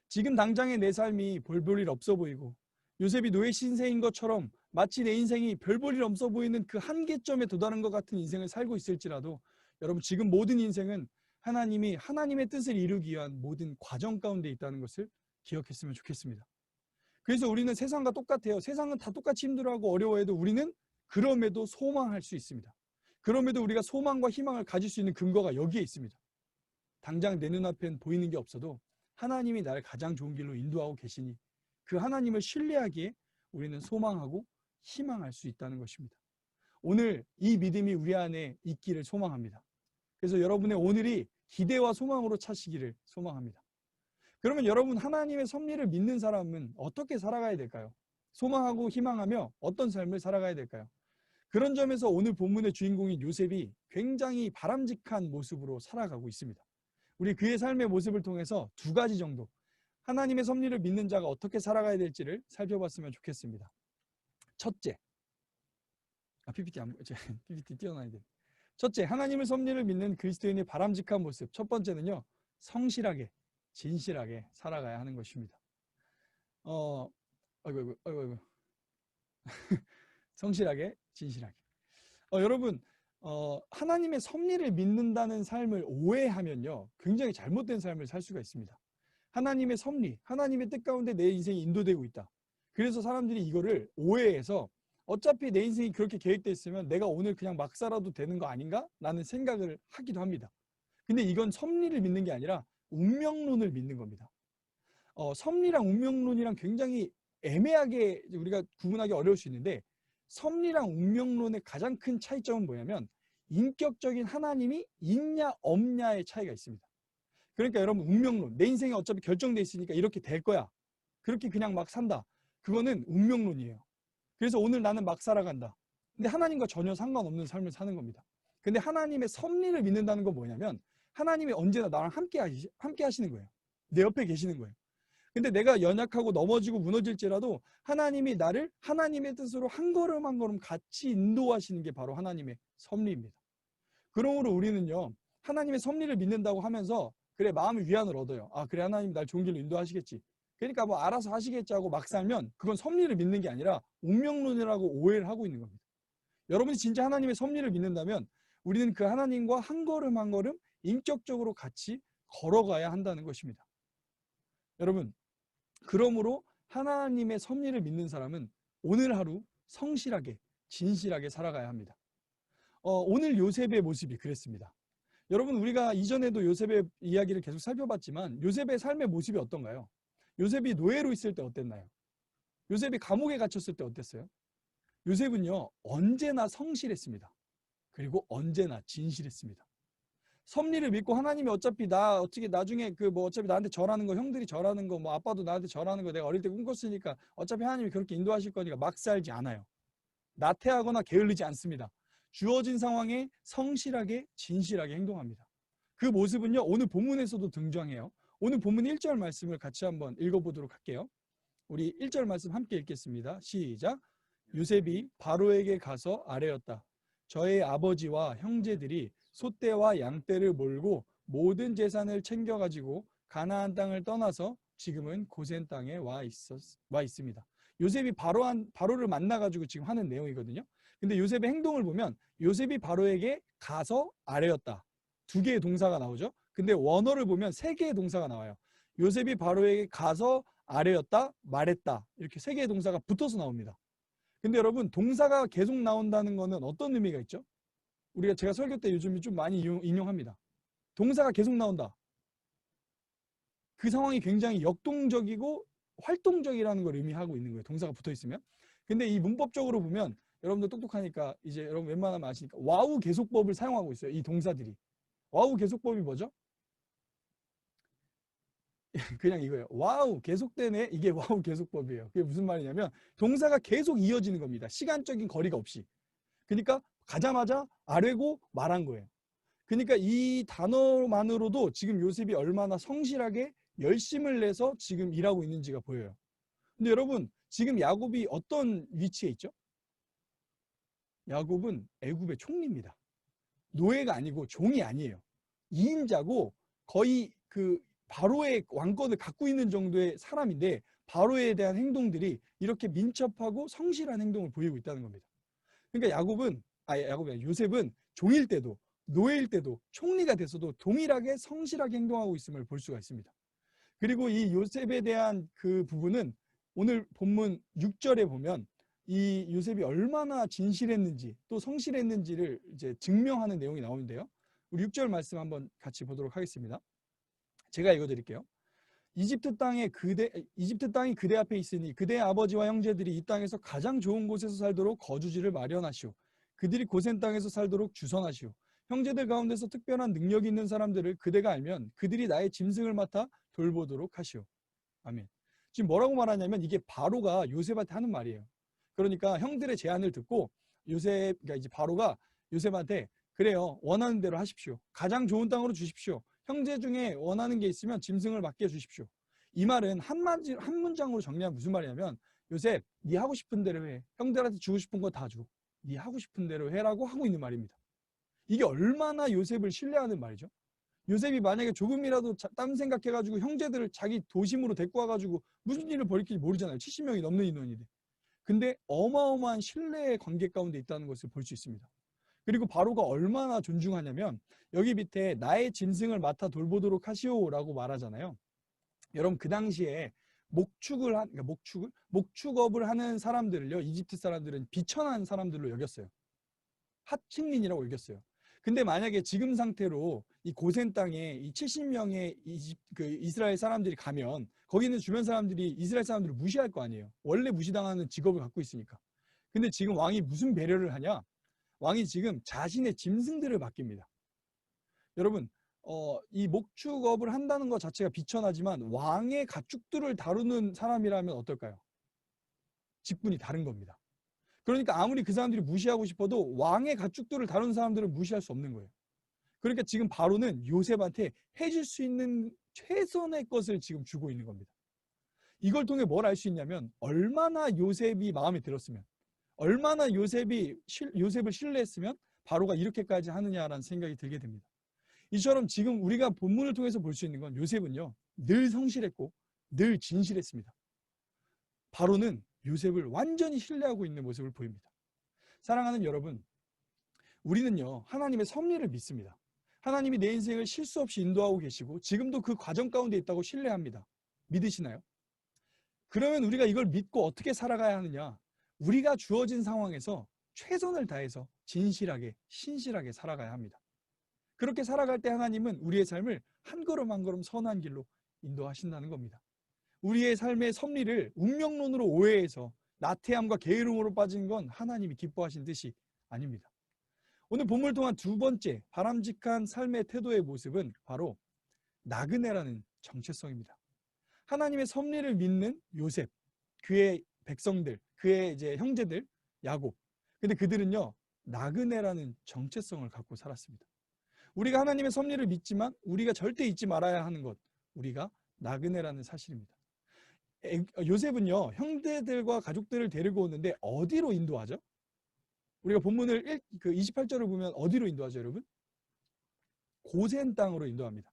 지금 당장의 내 삶이 별 볼 일 없어 보이고 요셉이 노예 신세인 것처럼 마치 내 인생이 별 볼 일 없어 보이는 그 한계점에 도달한 것 같은 인생을 살고 있을지라도 여러분 지금 모든 인생은 하나님이 하나님의 뜻을 이루기 위한 모든 과정 가운데 있다는 것을 기억했으면 좋겠습니다. 그래서 우리는 세상과 똑같아요. 세상은 다 똑같이 힘들어하고 어려워해도 우리는 그럼에도 소망할 수 있습니다. 그럼에도 우리가 소망과 희망을 가질 수 있는 근거가 여기에 있습니다. 당장 내 눈앞엔 보이는 게 없어도 하나님이 나를 가장 좋은 길로 인도하고 계시니 그 하나님을 신뢰하기에 우리는 소망하고 희망할 수 있다는 것입니다. 오늘 이 믿음이 우리 안에 있기를 소망합니다. 그래서 여러분의 오늘이 기대와 소망으로 차시기를 소망합니다. 그러면 여러분 하나님의 섭리를 믿는 사람은 어떻게 살아가야 될까요? 소망하고 희망하며 어떤 삶을 살아가야 될까요? 그런 점에서 오늘 본문의 주인공인 요셉이 굉장히 바람직한 모습으로 살아가고 있습니다. 우리 그의 삶의 모습을 통해서 두 가지 정도 하나님의 섭리를 믿는 자가 어떻게 살아가야 될지를 살펴봤으면 좋겠습니다. 첫째, PPT 띄워놔야 돼. 첫째, 하나님의 섭리를 믿는 그리스도인의 바람직한 모습. 첫 번째는요, 성실하게, 진실하게 살아가야 하는 것입니다. 아이고. 성실하게, 진실하게. 여러분, 하나님의 섭리를 믿는다는 삶을 오해하면요, 굉장히 잘못된 삶을 살 수가 있습니다. 하나님의 섭리, 하나님의 뜻 가운데 내 인생이 인도되고 있다. 그래서 사람들이 이거를 오해해서 어차피 내 인생이 그렇게 계획되어 있으면 내가 오늘 그냥 막 살아도 되는 거 아닌가? 라는 생각을 하기도 합니다. 근데 이건 섭리를 믿는 게 아니라 운명론을 믿는 겁니다. 섭리랑 운명론이랑 굉장히 애매하게 우리가 구분하기 어려울 수 있는데 섭리랑 운명론의 가장 큰 차이점은 뭐냐면 인격적인 하나님이 있냐 없냐의 차이가 있습니다. 그러니까 여러분 운명론, 내 인생이 어차피 결정돼 있으니까 이렇게 될 거야. 그렇게 그냥 막 산다. 그거는 운명론이에요. 그래서 오늘 나는 막 살아간다. 근데 하나님과 전혀 상관없는 삶을 사는 겁니다. 근데 하나님의 섭리를 믿는다는 건 뭐냐면 하나님이 언제나 나랑 함께 하시는 거예요. 내 옆에 계시는 거예요. 근데 내가 연약하고 넘어지고 무너질지라도 하나님이 나를 하나님의 뜻으로 한 걸음 한 걸음 같이 인도하시는 게 바로 하나님의 섭리입니다. 그러므로 우리는요, 하나님의 섭리를 믿는다고 하면서 그래 마음의 위안을 얻어요. 아 그래 하나님 날 좋은 길로 인도하시겠지. 그러니까 뭐 알아서 하시겠지 하고 막 살면 그건 섭리를 믿는 게 아니라 운명론이라고 오해를 하고 있는 겁니다. 여러분이 진짜 하나님의 섭리를 믿는다면 우리는 그 하나님과 한 걸음 한 걸음 인격적으로 같이 걸어가야 한다는 것입니다. 여러분, 그러므로 하나님의 섭리를 믿는 사람은 오늘 하루 성실하게 진실하게 살아가야 합니다. 오늘 요셉의 모습이 그랬습니다. 여러분 우리가 이전에도 요셉의 이야기를 계속 살펴봤지만 요셉의 삶의 모습이 어떤가요? 요셉이 노예로 있을 때 어땠나요? 요셉이 감옥에 갇혔을 때 어땠어요? 요셉은요 언제나 성실했습니다. 그리고 언제나 진실했습니다. 섭리를 믿고 하나님이 어차피 어떻게 나중에 어차피 나한테 절하는 거, 형들이 절하는 거, 아빠도 나한테 절하는 거 내가 어릴 때 꿈꿨으니까 어차피 하나님이 그렇게 인도하실 거니까 막 살지 않아요. 나태하거나 게을르지 않습니다. 주어진 상황에 성실하게 진실하게 행동합니다. 그 모습은요, 오늘 본문에서도 등장해요. 오늘 본문 1절 말씀을 같이 한번 읽어보도록 할게요. 우리 1절 말씀 함께 읽겠습니다. 시작. 요셉이 바로에게 가서 아뢰었다. 저의 아버지와 형제들이 소떼와 양떼를 몰고 모든 재산을 챙겨가지고 가나안 땅을 떠나서 지금은 고센 땅에 와 있습니다. 요셉이 바로를 만나가지고 지금 하는 내용이거든요. 근데 요셉의 행동을 보면 요셉이 바로에게 가서 아뢰었다. 2개의 동사가 나오죠. 근데 원어를 보면 3개의 동사가 나와요. 요셉이 바로에게 가서 아뢰었다, 말했다. 이렇게 3개의 동사가 붙어서 나옵니다. 근데 여러분, 동사가 계속 나온다는 거는 어떤 의미가 있죠? 제가 설교 때 요즘 좀 많이 인용합니다. 동사가 계속 나온다. 그 상황이 굉장히 역동적이고 활동적이라는 걸 의미하고 있는 거예요. 동사가 붙어 있으면. 근데 이 문법적으로 보면 여러분들 똑똑하니까 이제 여러분 웬만하면 아시니까 와우 계속법을 사용하고 있어요. 이 동사들이. 와우 계속법이 뭐죠? 그냥 이거예요. 와우 계속되네. 이게 와우 계속법이에요. 그게 무슨 말이냐면 동사가 계속 이어지는 겁니다. 시간적인 거리가 없이. 그러니까 가자마자 아뢰고 말한 거예요. 그러니까 이 단어만으로도 지금 요셉이 얼마나 성실하게 열심을 내서 지금 일하고 있는지가 보여요. 근데 여러분, 지금 야곱이 어떤 위치에 있죠? 야곱은 애굽의 총리입니다. 노예가 아니고 종이 아니에요. 2인자고 거의 바로의 왕권을 갖고 있는 정도의 사람인데 바로에 대한 행동들이 이렇게 민첩하고 성실한 행동을 보이고 있다는 겁니다. 그러니까 요셉은 종일 때도 노예일 때도 총리가 돼서도 동일하게 성실하게 행동하고 있음을 볼 수가 있습니다. 그리고 이 요셉에 대한 그 부분은 오늘 본문 6절에 보면 이 요셉이 얼마나 진실했는지 또 성실했는지를 이제 증명하는 내용이 나오는데요. 우리 6절 말씀 한번 같이 보도록 하겠습니다. 제가 읽어드릴게요. 이집트 땅이 그대 앞에 있으니 그대의 아버지와 형제들이 이 땅에서 가장 좋은 곳에서 살도록 거주지를 마련하시오. 그들이 고센 땅에서 살도록 주선하시오. 형제들 가운데서 특별한 능력이 있는 사람들을 그대가 알면 그들이 나의 짐승을 맡아 돌보도록 하시오. 아멘. 지금 뭐라고 말하냐면 이게 바로가 요셉한테 하는 말이에요. 그러니까 형들의 제안을 듣고 그러니까 이제 바로가 요셉한테 그래요. 원하는 대로 하십시오. 가장 좋은 땅으로 주십시오. 형제 중에 원하는 게 있으면 짐승을 맡겨 주십시오. 이 말은 한 문장으로 정리하면 무슨 말이냐면 요셉, 네 하고 싶은 대로 해. 형들한테 주고 싶은 거 다 줘. 네 하고 싶은 대로 해라고 하고 있는 말입니다. 이게 얼마나 요셉을 신뢰하는 말이죠. 요셉이 만약에 조금이라도 딴 생각해가지고 형제들을 자기 도심으로 데리고 와가지고 무슨 일을 벌일지 모르잖아요. 70명이 넘는 인원인데. 근데 어마어마한 신뢰의 관계 가운데 있다는 것을 볼 수 있습니다. 그리고 바로가 얼마나 존중하냐면 여기 밑에 나의 짐승을 맡아 돌보도록 하시오라고 말하잖아요. 여러분 그 당시에 목축업을 하는 사람들을요, 이집트 사람들은 비천한 사람들로 여겼어요. 하층민이라고 여겼어요. 근데 만약에 지금 상태로 이 고센 땅에 이 70명의 이스라엘 사람들이 가면 거기는 주변 사람들이 이스라엘 사람들을 무시할 거 아니에요. 원래 무시당하는 직업을 갖고 있으니까. 근데 지금 왕이 무슨 배려를 하냐? 왕이 지금 자신의 짐승들을 맡깁니다. 여러분, 이 목축업을 한다는 것 자체가 비천하지만 왕의 가축들을 다루는 사람이라면 어떨까요? 직분이 다른 겁니다. 그러니까 아무리 그 사람들이 무시하고 싶어도 왕의 가축들을 다루는 사람들은 무시할 수 없는 거예요. 그러니까 지금 바로는 요셉한테 해줄 수 있는 최선의 것을 지금 주고 있는 겁니다. 이걸 통해 뭘 알 수 있냐면 얼마나 요셉이 마음에 들었으면, 얼마나 요셉을 신뢰했으면 바로가 이렇게까지 하느냐라는 생각이 들게 됩니다. 이처럼 지금 우리가 본문을 통해서 볼 수 있는 건 요셉은요, 늘 성실했고 늘 진실했습니다. 바로는 요셉을 완전히 신뢰하고 있는 모습을 보입니다. 사랑하는 여러분, 우리는요, 하나님의 섭리를 믿습니다. 하나님이 내 인생을 실수 없이 인도하고 계시고 지금도 그 과정 가운데 있다고 신뢰합니다. 믿으시나요? 그러면 우리가 이걸 믿고 어떻게 살아가야 하느냐? 우리가 주어진 상황에서 최선을 다해서 진실하게, 신실하게 살아가야 합니다. 그렇게 살아갈 때 하나님은 우리의 삶을 한 걸음 한 걸음 선한 길로 인도하신다는 겁니다. 우리의 삶의 섭리를 운명론으로 오해해서 나태함과 게으름으로 빠진 건 하나님이 기뻐하신 뜻이 아닙니다. 오늘 본문을 통한 두 번째 바람직한 삶의 태도의 모습은 바로 나그네라는 정체성입니다. 하나님의 섭리를 믿는 요셉, 그의 백성들, 그의 이제 형제들, 야곱. 근데 그들은요, 나그네라는 정체성을 갖고 살았습니다. 우리가 하나님의 섭리를 믿지만 우리가 절대 잊지 말아야 하는 것, 우리가 나그네라는 사실입니다. 요셉은요, 형제들과 가족들을 데리고 오는데 어디로 인도하죠? 우리가 본문을 28절을 보면 어디로 인도하죠, 여러분? 고센 땅으로 인도합니다.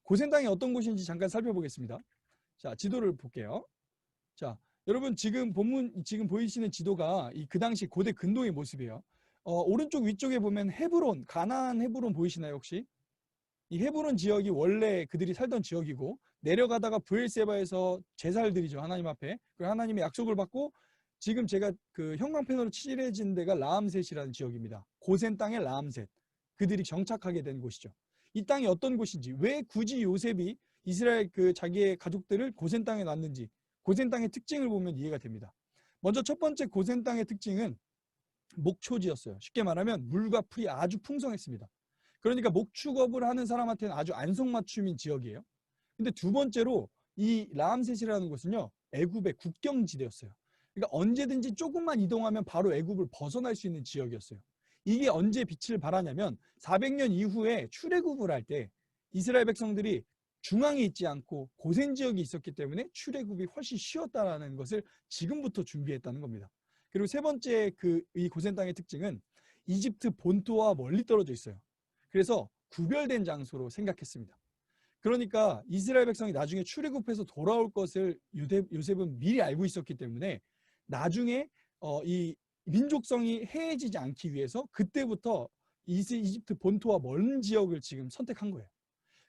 고센 땅이 어떤 곳인지 잠깐 살펴보겠습니다. 자, 지도를 볼게요. 자, 여러분 지금 지금 보이시는 지도가 그 당시 고대 근동의 모습이에요. 오른쪽 위쪽에 보면 헤브론, 가나안 헤브론 보이시나요, 혹시? 이 헤브론 지역이 원래 그들이 살던 지역이고, 내려가다가 브엘세바에서 제사를 드리죠, 하나님 앞에. 그리고 하나님의 약속을 받고, 지금 제가 그 형광펜으로 칠해진 데가 라암셋이라는 지역입니다. 고센 땅의 라암셋. 그들이 정착하게 된 곳이죠. 이 땅이 어떤 곳인지, 왜 굳이 요셉이 이스라엘 자기의 가족들을 고센 땅에 놨는지, 고센 땅의 특징을 보면 이해가 됩니다. 먼저 첫 번째 고센 땅의 특징은 목초지였어요. 쉽게 말하면 물과 풀이 아주 풍성했습니다. 그러니까 목축업을 하는 사람한테는 아주 안성맞춤인 지역이에요. 근데 두 번째로 이 라암셋이라는 곳은요, 애굽의 국경지대였어요. 그러니까 언제든지 조금만 이동하면 바로 애굽을 벗어날 수 있는 지역이었어요. 이게 언제 빛을 발하냐면 400년 이후에 출애굽을 할 때 이스라엘 백성들이 중앙에 있지 않고 고센 지역이 있었기 때문에 출애굽이 훨씬 쉬웠다라는 것을 지금부터 준비했다는 겁니다. 그리고 세 번째 이 고센 땅의 특징은 이집트 본토와 멀리 떨어져 있어요. 그래서 구별된 장소로 생각했습니다. 그러니까 이스라엘 백성이 나중에 출애굽해서 돌아올 것을 요셉은 미리 알고 있었기 때문에 나중에 이 민족성이 해해지지 않기 위해서 그때부터 이집트 본토와 먼 지역을 지금 선택한 거예요.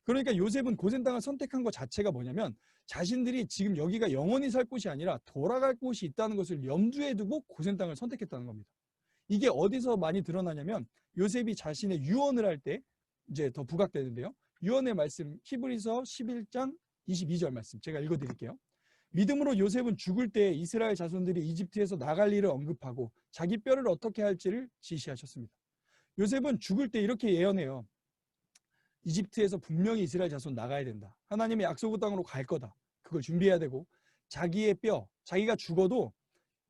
그러니까 요셉은 고센 땅을 선택한 것 자체가 뭐냐면 자신들이 지금 여기가 영원히 살 곳이 아니라 돌아갈 곳이 있다는 것을 염두에 두고 고센 땅을 선택했다는 겁니다. 이게 어디서 많이 드러나냐면 요셉이 자신의 유언을 할 때 이제 더 부각되는데요. 유언의 말씀 히브리서 11장 22절 말씀 제가 읽어드릴게요. 믿음으로 요셉은 죽을 때 이스라엘 자손들이 이집트에서 나갈 일을 언급하고 자기 뼈를 어떻게 할지를 지시하셨습니다. 요셉은 죽을 때 이렇게 예언해요. 이집트에서 분명히 이스라엘 자손 나가야 된다. 하나님의 약속의 땅으로 갈 거다. 그걸 준비해야 되고 자기의 뼈, 자기가 죽어도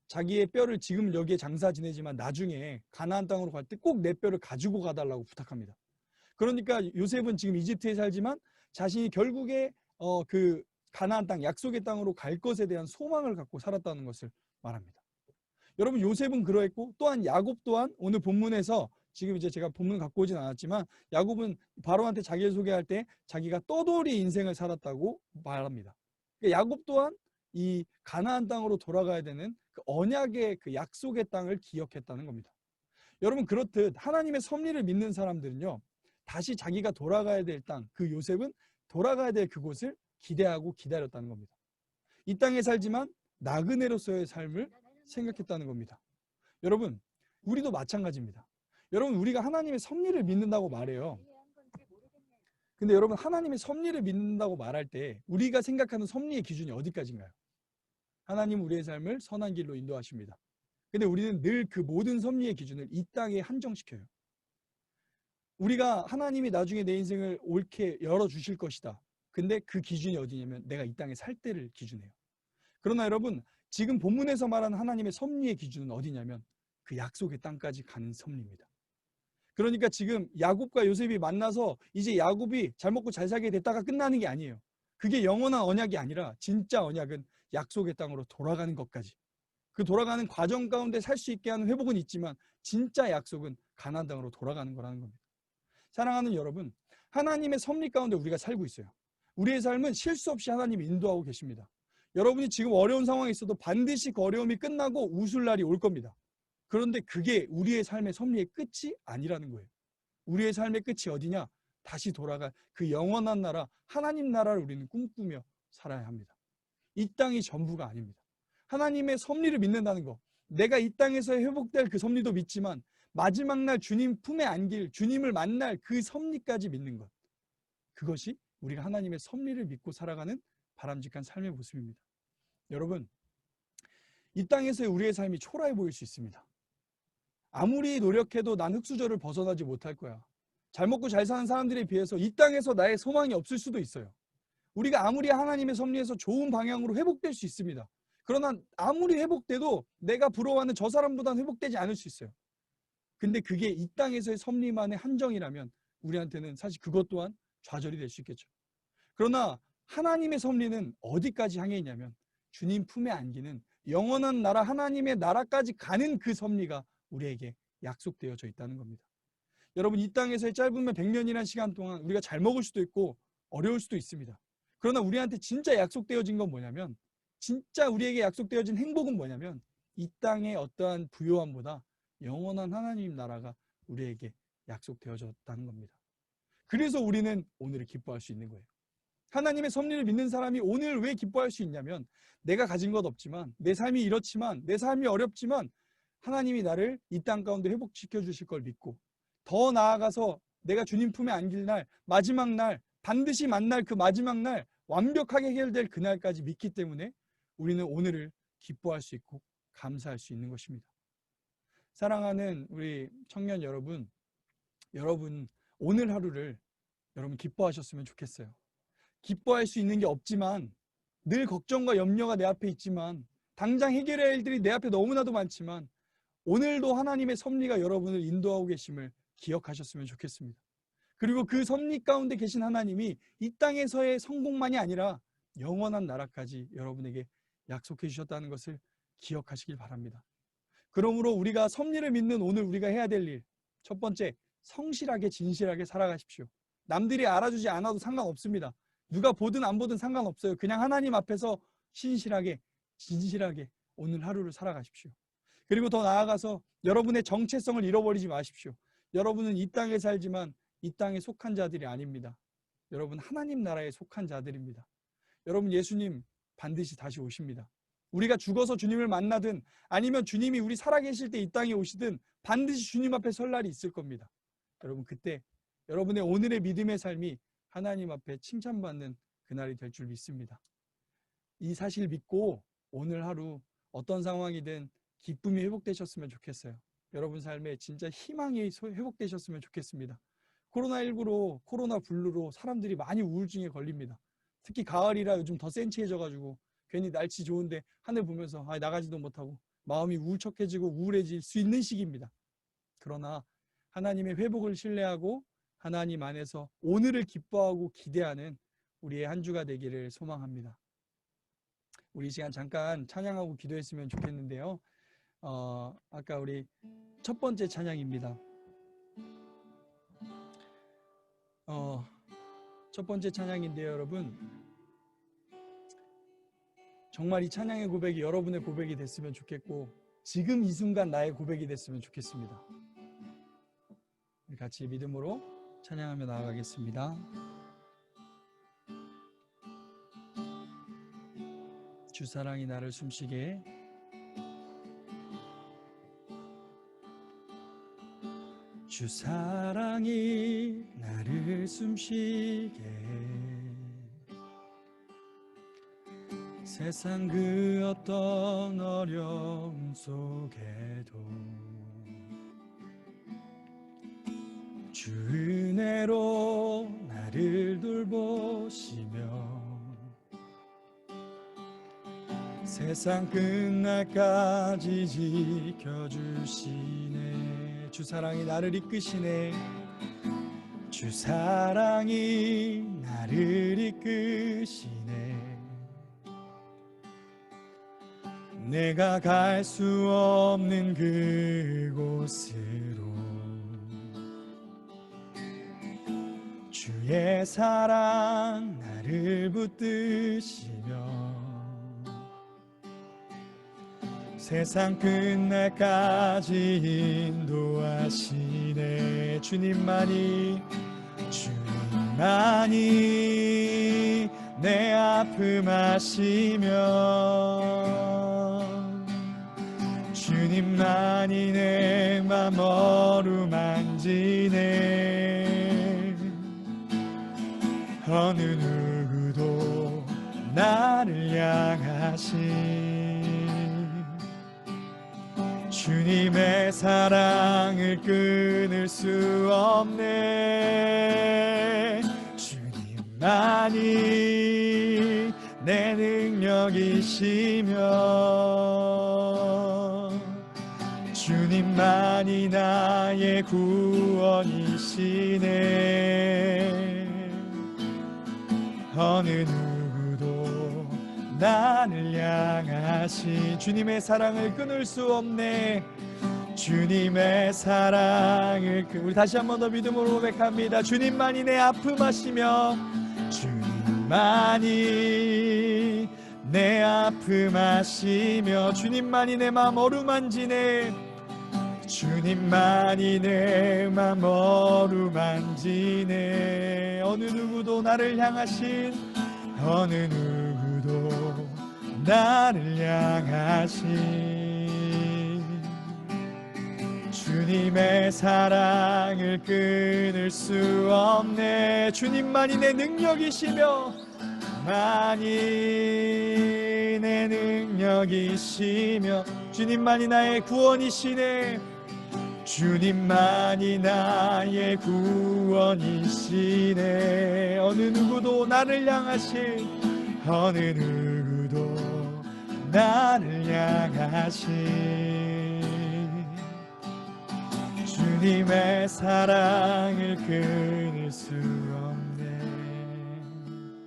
자기의 뼈를 지금 여기에 장사 지내지만 나중에 가나안 땅으로 갈 때 꼭 내 뼈를 가지고 가달라고 부탁합니다. 그러니까 요셉은 지금 이집트에 살지만 자신이 결국에 그 가나안 땅, 약속의 땅으로 갈 것에 대한 소망을 갖고 살았다는 것을 말합니다. 여러분 요셉은 그러했고 또한 야곱 또한 오늘 본문에서 지금 이제 제가 본문 갖고 오진 않았지만 야곱은 바로한테 자기를 소개할 때 자기가 떠돌이 인생을 살았다고 말합니다. 그러니까 야곱 또한 이 가나안 땅으로 돌아가야 되는 그 언약의 그 약속의 땅을 기억했다는 겁니다. 여러분 그렇듯 하나님의 섭리를 믿는 사람들은요. 다시 자기가 돌아가야 될 땅, 그 요셉은 돌아가야 될 그곳을 기대하고 기다렸다는 겁니다. 이 땅에 살지만 나그네로서의 삶을 생각했다는 겁니다. 여러분 우리도 마찬가지입니다. 여러분 우리가 하나님의 섭리를 믿는다고 말해요. 근데 여러분 하나님의 섭리를 믿는다고 말할 때 우리가 생각하는 섭리의 기준이 어디까지인가요? 하나님 우리의 삶을 선한 길로 인도하십니다. 근데 우리는 늘 그 모든 섭리의 기준을 이 땅에 한정시켜요. 우리가 하나님이 나중에 내 인생을 옳게 열어주실 것이다. 근데 그 기준이 어디냐면 내가 이 땅에 살 때를 기준해요. 그러나 여러분 지금 본문에서 말하는 하나님의 섭리의 기준은 어디냐면 그 약속의 땅까지 가는 섭리입니다. 그러니까 지금 야곱과 요셉이 만나서 이제 야곱이 잘 먹고 잘 살게 됐다가 끝나는 게 아니에요. 그게 영원한 언약이 아니라 진짜 언약은 약속의 땅으로 돌아가는 것까지. 그 돌아가는 과정 가운데 살 수 있게 하는 회복은 있지만 진짜 약속은 가나안 땅으로 돌아가는 거라는 겁니다. 사랑하는 여러분, 하나님의 섭리 가운데 우리가 살고 있어요. 우리의 삶은 실수 없이 하나님이 인도하고 계십니다. 여러분이 지금 어려운 상황에 있어도 반드시 그 어려움이 끝나고 웃을 날이 올 겁니다. 그런데 그게 우리의 삶의 섭리의 끝이 아니라는 거예요. 우리의 삶의 끝이 어디냐? 다시 돌아갈 그 영원한 나라, 하나님 나라를 우리는 꿈꾸며 살아야 합니다. 이 땅이 전부가 아닙니다. 하나님의 섭리를 믿는다는 거, 내가 이 땅에서 회복될 그 섭리도 믿지만 마지막 날 주님 품에 안길, 주님을 만날 그 섭리까지 믿는 것, 그것이 우리가 하나님의 섭리를 믿고 살아가는 바람직한 삶의 모습입니다. 여러분, 이 땅에서의 우리의 삶이 초라해 보일 수 있습니다. 아무리 노력해도 난 흙수저를 벗어나지 못할 거야. 잘 먹고 잘 사는 사람들에 비해서 이 땅에서 나의 소망이 없을 수도 있어요. 우리가 아무리 하나님의 섭리에서 좋은 방향으로 회복될 수 있습니다. 그러나 아무리 회복돼도 내가 부러워하는 저 사람보다는 회복되지 않을 수 있어요. 근데 그게 이 땅에서의 섭리만의 한정이라면 우리한테는 사실 그것 또한 좌절이 될 수 있겠죠. 그러나 하나님의 섭리는 어디까지 향해 있냐면 주님 품에 안기는 영원한 나라, 하나님의 나라까지 가는 그 섭리가 우리에게 약속되어져 있다는 겁니다. 여러분, 이 땅에서의 짧으면 100년이라는 시간 동안 우리가 잘 먹을 수도 있고 어려울 수도 있습니다. 그러나 우리한테 진짜 약속되어진 건 뭐냐면, 진짜 우리에게 약속되어진 행복은 뭐냐면 이 땅의 어떠한 부요함보다 영원한 하나님 나라가 우리에게 약속되어졌다는 겁니다. 그래서 우리는 오늘을 기뻐할 수 있는 거예요. 하나님의 섭리를 믿는 사람이 오늘 왜 기뻐할 수 있냐면, 내가 가진 것 없지만, 내 삶이 이렇지만, 내 삶이 어렵지만 하나님이 나를 이 땅 가운데 회복시켜 주실 걸 믿고, 더 나아가서 내가 주님 품에 안길 날, 마지막 날, 반드시 만날 그 마지막 날, 완벽하게 해결될 그날까지 믿기 때문에 우리는 오늘을 기뻐할 수 있고 감사할 수 있는 것입니다. 사랑하는 우리 청년 여러분, 오늘 하루를 여러분 기뻐하셨으면 좋겠어요. 기뻐할 수 있는 게 없지만, 늘 걱정과 염려가 내 앞에 있지만, 당장 해결해야 할 일들이 내 앞에 너무나도 많지만 오늘도 하나님의 섭리가 여러분을 인도하고 계심을 기억하셨으면 좋겠습니다. 그리고 그 섭리 가운데 계신 하나님이 이 땅에서의 성공만이 아니라 영원한 나라까지 여러분에게 약속해 주셨다는 것을 기억하시길 바랍니다. 그러므로 우리가 섭리를 믿는 오늘 우리가 해야 될 일, 첫 번째, 성실하게 진실하게 살아가십시오. 남들이 알아주지 않아도 상관없습니다. 누가 보든 안 보든 상관없어요. 그냥 하나님 앞에서 신실하게 진실하게 오늘 하루를 살아가십시오. 그리고 더 나아가서 여러분의 정체성을 잃어버리지 마십시오. 여러분은 이 땅에 살지만 이 땅에 속한 자들이 아닙니다. 여러분 하나님 나라에 속한 자들입니다. 여러분, 예수님 반드시 다시 오십니다. 우리가 죽어서 주님을 만나든 아니면 주님이 우리 살아계실 때 이 땅에 오시든 반드시 주님 앞에 설 날이 있을 겁니다. 여러분, 그때 여러분의 오늘의 믿음의 삶이 하나님 앞에 칭찬받는 그날이 될 줄 믿습니다. 이 사실 믿고 오늘 하루 어떤 상황이든 기쁨이 회복되셨으면 좋겠어요. 여러분 삶에 진짜 희망이 회복되셨으면 좋겠습니다. 코로나19로, 코로나 블루로 사람들이 많이 우울증에 걸립니다. 특히 가을이라 요즘 더 센치해져가지고 괜히 날씨 좋은데 하늘 보면서 나가지도 못하고 마음이 울적해지고 우울해질 수 있는 시기입니다. 그러나 하나님의 회복을 신뢰하고 하나님 안에서 오늘을 기뻐하고 기대하는 우리의 한 주가 되기를 소망합니다. 우리 이 시간 잠깐 찬양하고 기도했으면 좋겠는데요. 아까 우리 첫 번째 찬양입니다. 첫 번째 찬양인데요, 여러분. 정말 이 찬양의 고백이 여러분의 고백이 됐으면 좋겠고, 지금 이 순간 나의 고백이 됐으면 좋겠습니다. 같이 믿음으로 찬양하며 나아가겠습니다. 주 사랑이 나를 숨쉬게 주 사랑이 나를 숨쉬게 세상 그 어떤 어려움 속에도 주 은혜로 나를 돌보시며 세상 끝날까지 지켜주시네. 주 사랑이 나를 이끄시네. 주 사랑이 나를 이끄시네. 내가 갈 수 없는 그곳으로 주의 사랑 나를 붙드시며 세상 끝날까지 인도하시네. 주님만이 내 아픔 아시며 주님만이 내 맘 어루만지네. 어느 누구도 나를 향하신 주님의 사랑을 끊을 수 없네. 주님만이 내 능력이시며 주님만이 나의 구원이시네. 어느 누구도 나를 향하신 주님의 사랑을 끊을 수 없네. 주님의 사랑을 우리 다시 한 번 더 믿음으로 고백합니다. 주님만이 내 아픔 아시며 주님만이 내 아픔 아시며 주님만이 내 맘 어루만지네. 주님만이 내 맘 어루만지네. 어느 누구도 나를 향하신 어느 누구도 나를 향하신 주님의 사랑을 끊을 수 없네. 주님만이 내 능력이시며 만이 내 능력이시며 주님만이 나의 구원이시네. 주님만이 나의 구원이시네. 어느 누구도 나를 향하신 어느 누구도 나를 향하신 주님의 사랑을 끊을 수 없네.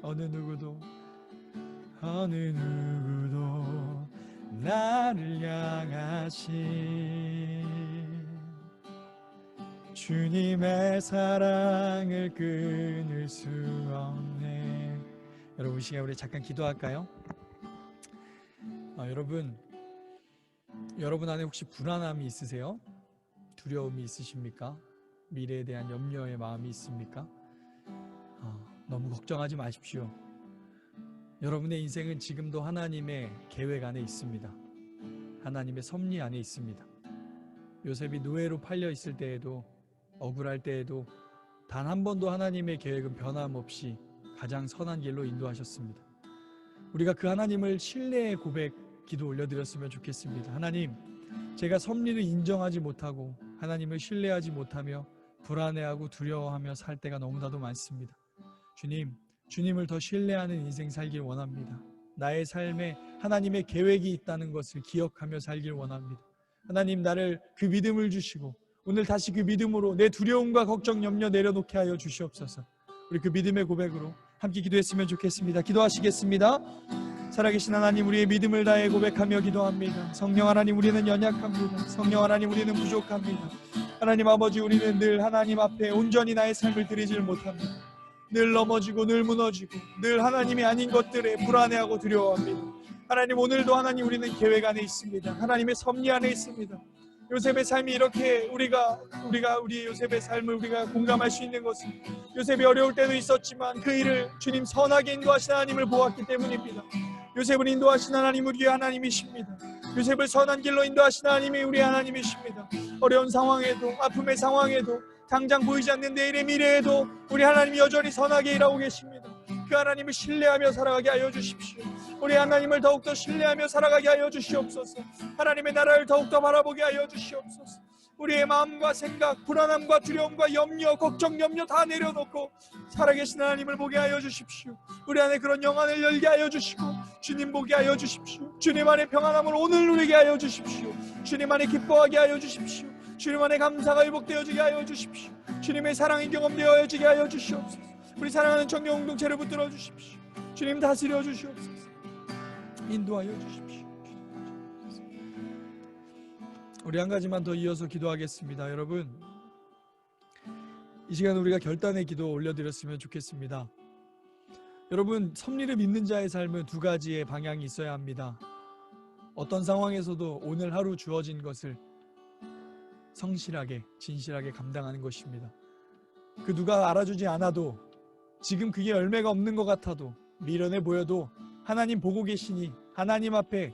어느 누구도 나를 향하신 주님의 사랑을 끊을 수 없네. 여러분, 이 시간 우리 잠깐 기도할까요? 여러분 안에 혹시 불안함이 있으세요? 두려움이 있으십니까? 미래에 대한 염려의 마음이 있습니까? 너무 걱정하지 마십시오. 여러분의 인생은 지금도 하나님의 계획 안에 있습니다. 하나님의 섭리 안에 있습니다. 요셉이 노예로 팔려 있을 때에도, 억울할 때에도 단 한 번도 하나님의 계획은 변함없이 가장 선한 길로 인도하셨습니다. 우리가 그 하나님을 신뢰의 고백 기도 올려드렸으면 좋겠습니다. 하나님, 제가 섭리를 인정하지 못하고 하나님을 신뢰하지 못하며 불안해하고 두려워하며 살 때가 너무나도 많습니다. 주님을 더 신뢰하는 인생 살길 원합니다. 나의 삶에 하나님의 계획이 있다는 것을 기억하며 살길 원합니다. 하나님, 나를 그 믿음을 주시고 오늘 다시 그 믿음으로 내 두려움과 걱정, 염려 내려놓게 하여 주시옵소서. 우리 그 믿음의 고백으로 함께 기도했으면 좋겠습니다. 기도하시겠습니다. 살아계신 하나님, 우리의 믿음을 다해 고백하며 기도합니다. 성령 하나님, 우리는 연약합니다. 성령 하나님, 우리는 부족합니다. 하나님 아버지, 우리는 늘 하나님 앞에 온전히 나의 삶을 드리질 못합니다. 늘 넘어지고 늘 무너지고 늘 하나님이 아닌 것들에 불안해하고 두려워합니다. 하나님, 오늘도 하나님 우리는 계획 안에 있습니다. 하나님의 섭리 안에 있습니다. 요셉의 삶이 이렇게 우리가 우리 요셉의 삶을 우리가 공감할 수 있는 것은 요셉이 어려울 때도 있었지만 그 일을 주님 선하게 인도하신 하나님을 보았기 때문입니다. 요셉을 인도하신 하나님, 우리의 하나님이십니다. 요셉을 선한 길로 인도하신 하나님이 우리 하나님이십니다. 어려운 상황에도, 아픔의 상황에도, 당장 보이지 않는 내일의 미래에도 우리 하나님이 여전히 선하게 일하고 계십니다. 그 하나님을 신뢰하며 살아가게 하여 주십시오. 우리 하나님을 더욱더 신뢰하며 살아가게 하여 주시옵소서. 하나님의 나라를 더욱더 바라보게 하여 주시옵소서. 우리의 마음과 생각, 불안함과 두려움과 염려, 걱정, 염려 다 내려놓고 살아계신 하나님을 보게 하여 주십시오. 우리 안에 그런 영안을 열게 하여 주시고 주님 보게 하여 주십시오. 주님 안에 평안함을 오늘 누리게 하여 주십시오. 주님 안에 기뻐하게 하여 주십시오. 주님 안에 감사가 회복되어지게 하여 주십시오. 주님의 사랑이 경험되어지게 하여 주시옵소서. 우리 사랑하는 청년 공동체를 붙들어 주십시오. 주님 다스려 주시옵소서. 인도하여 주십시오. 우리 한 가지만 더 이어서 기도하겠습니다. 여러분, 이 시간 우리가 결단의 기도 올려드렸으면 좋겠습니다. 여러분, 섭리를 믿는 자의 삶은 두 가지의 방향이 있어야 합니다. 어떤 상황에서도 오늘 하루 주어진 것을 성실하게, 진실하게 감당하는 것입니다. 그 누가 알아주지 않아도, 지금 그게 열매가 없는 것 같아도, 미련해 보여도 하나님 보고 계시니 하나님 앞에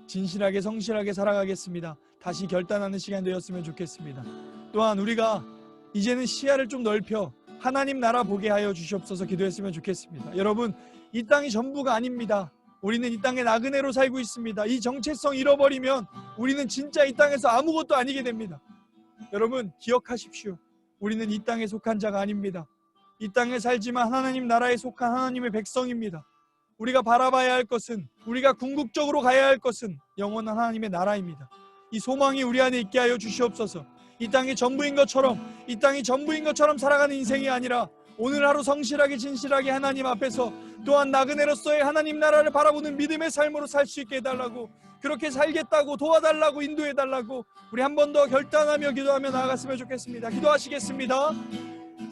진실하게, 성실하게 살아가겠습니다. 다시 결단하는 시간 되었으면 좋겠습니다. 또한 우리가 이제는 시야를 좀 넓혀 하나님 나라 보게 하여 주시옵소서 기도했으면 좋겠습니다. 여러분, 이 땅이 전부가 아닙니다. 우리는 이 땅에 나그네로 살고 있습니다. 이 정체성 잃어버리면 우리는 진짜 이 땅에서 아무것도 아니게 됩니다. 여러분 기억하십시오. 우리는 이 땅에 속한 자가 아닙니다. 이 땅에 살지만 하나님 나라에 속한 하나님의 백성입니다. 우리가 바라봐야 할 것은, 우리가 궁극적으로 가야 할 것은 영원한 하나님의 나라입니다. 이 소망이 우리 안에 있게 하여 주시옵소서. 이 땅이 전부인 것처럼 살아가는 인생이 아니라 오늘 하루 성실하게 진실하게 하나님 앞에서 또한 나그네로서의 하나님 나라를 바라보는 믿음의 삶으로 살 수 있게 해달라고, 그렇게 살겠다고 도와달라고 인도해달라고 우리 한 번 더 결단하며 기도하며 나아갔으면 좋겠습니다. 기도하시겠습니다.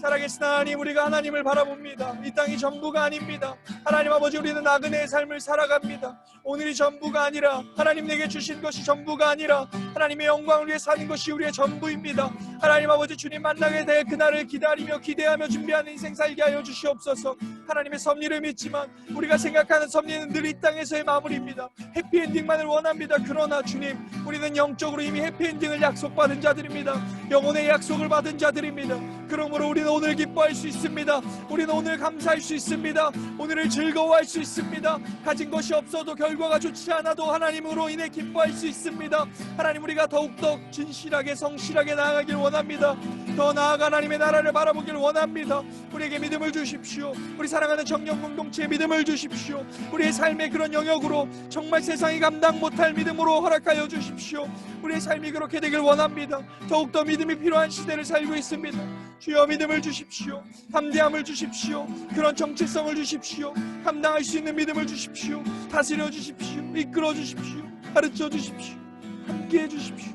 살아계신 하나님, 우리가 하나님을 바라봅니다. 이 땅이 전부가 아닙니다. 하나님 아버지, 우리는 나그네의 삶을 살아갑니다. 오늘이 전부가 아니라, 하나님 내게 주신 것이 전부가 아니라 하나님의 영광을 위해 사는 것이 우리의 전부입니다. 하나님 아버지, 주님 만나게 될 그날을 기다리며 기대하며 준비하는 인생 살게 하여 주시옵소서. 하나님의 섭리를 믿지만 우리가 생각하는 섭리는 늘 이 땅에서의 마무리입니다. 해피엔딩만을 원합니다. 그러나 주님, 우리는 영적으로 이미 해피엔딩을 약속받은 자들입니다. 영혼의 약속을 받은 자들입니다. 그러므로 우리는 오늘 기뻐할 수 있습니다. 우리는 오늘 감사할 수 있습니다. 오늘을 즐거워할 수 있습니다. 가진 것이 없어도 결과가 좋지 않아도 하나님으로 인해 기뻐할 수 있습니다. 하나님, 우리가 더욱더 진실하게 성실하게 나아가길 원합니다. 더 나아가 하나님의 나라를 바라보길 원합니다. 우리에게 믿음을 주십시오. 우리 사랑하는 청년 공동체에 믿음을 주십시오. 우리의 삶의 그런 영역으로 정말 세상이 감당 못할 믿음으로 허락하여 주십시오. 우리의 삶이 그렇게 되길 원합니다. 더욱더 믿음이 필요한 시대를 살고 있습니다. 주여, 믿음을 주십시오. 담대함을 주십시오. 그런 정체성을 주십시오. 감당할 수 있는 믿음을 주십시오. 다스려 주십시오. 이끌어 주십시오. 가르쳐 주십시오. 함께해 주십시오.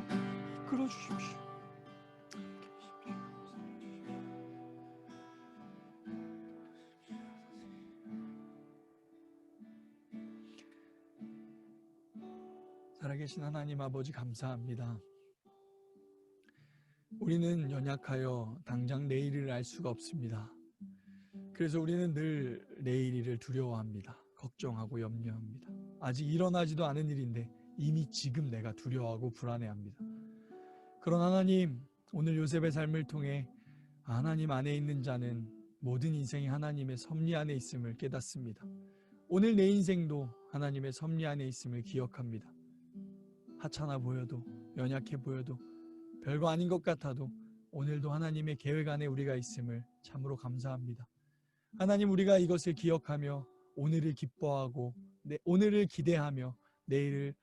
이끌어 주십시오. 살아계신 하나님 아버지, 감사합니다. 우리는 연약하여 당장 내일을 알 수가 없습니다. 그래서 우리는 늘 내일을 두려워합니다. 걱정하고 염려합니다. 아직 일어나지도 않은 일인데 이미 지금 내가 두려워하고 불안해합니다. 그런 하나님, 오늘 요셉의 삶을 통해 하나님 안에 있는 자는 모든 인생이 하나님의 섭리 안에 있음을 깨닫습니다. 오늘 내 인생도 하나님의 섭리 안에 있음을 기억합니다. 하찮아 보여도, 연약해 보여도, 별거 아닌 것 같아도 오늘도 하나님의 계획 안에 우리가 있음을 참으로 감사합니다. 하나님, 우리가 이것을 기억하며 오늘을 기뻐하고 오늘을 기대하며 내일을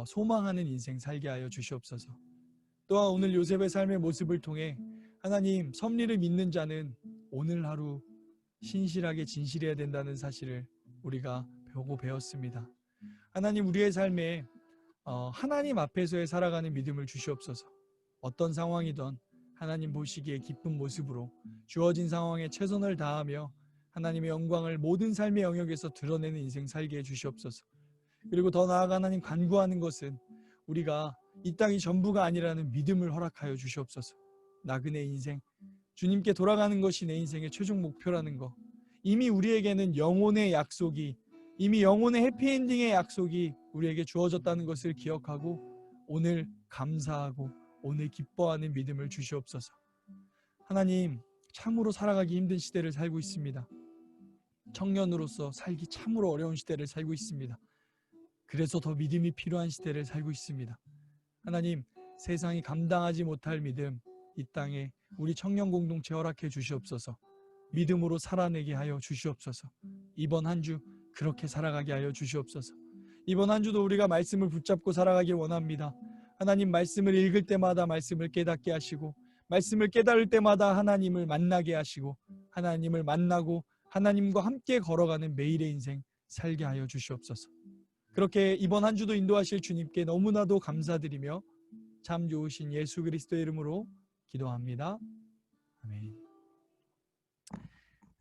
소망하는 인생 살게 하여 주시옵소서. 또한 오늘 요셉의 삶의 모습을 통해 하나님, 섭리를 믿는 자는 오늘 하루 신실하게 진실해야 된다는 사실을 우리가 보고 배웠습니다. 하나님, 우리의 삶에 하나님 앞에서의 살아가는 믿음을 주시옵소서. 어떤 상황이든 하나님 보시기에 기쁜 모습으로 주어진 상황에 최선을 다하며 하나님의 영광을 모든 삶의 영역에서 드러내는 인생 살게 해 주시옵소서. 그리고 더 나아가 하나님 간구하는 것은 우리가 이 땅이 전부가 아니라는 믿음을 허락하여 주시옵소서. 나그네 인생, 주님께 돌아가는 것이 내 인생의 최종 목표라는 것, 이미 우리에게는 영혼의 약속이, 이미 영혼의 해피엔딩의 약속이 우리에게 주어졌다는 것을 기억하고 오늘 감사하고 오늘 기뻐하는 믿음을 주시옵소서. 하나님, 참으로 살아가기 힘든 시대를 살고 있습니다. 청년으로서 살기 참으로 어려운 시대를 살고 있습니다. 그래서 더 믿음이 필요한 시대를 살고 있습니다. 하나님, 세상이 감당하지 못할 믿음, 이 땅에 우리 청년 공동체 허락해 주시옵소서. 믿음으로 살아내게 하여 주시옵소서. 이번 한 주 그렇게 살아가게 하여 주시옵소서. 이번 한 주도 우리가 말씀을 붙잡고 살아가길 원합니다. 하나님, 말씀을 읽을 때마다 말씀을 깨닫게 하시고, 말씀을 깨달을 때마다 하나님을 만나게 하시고, 하나님을 만나고 하나님과 함께 걸어가는 매일의 인생 살게 하여 주시옵소서. 그렇게 이번 한 주도 인도하실 주님께 너무나도 감사드리며 참 좋으신 예수 그리스도의 이름으로 기도합니다. 아멘.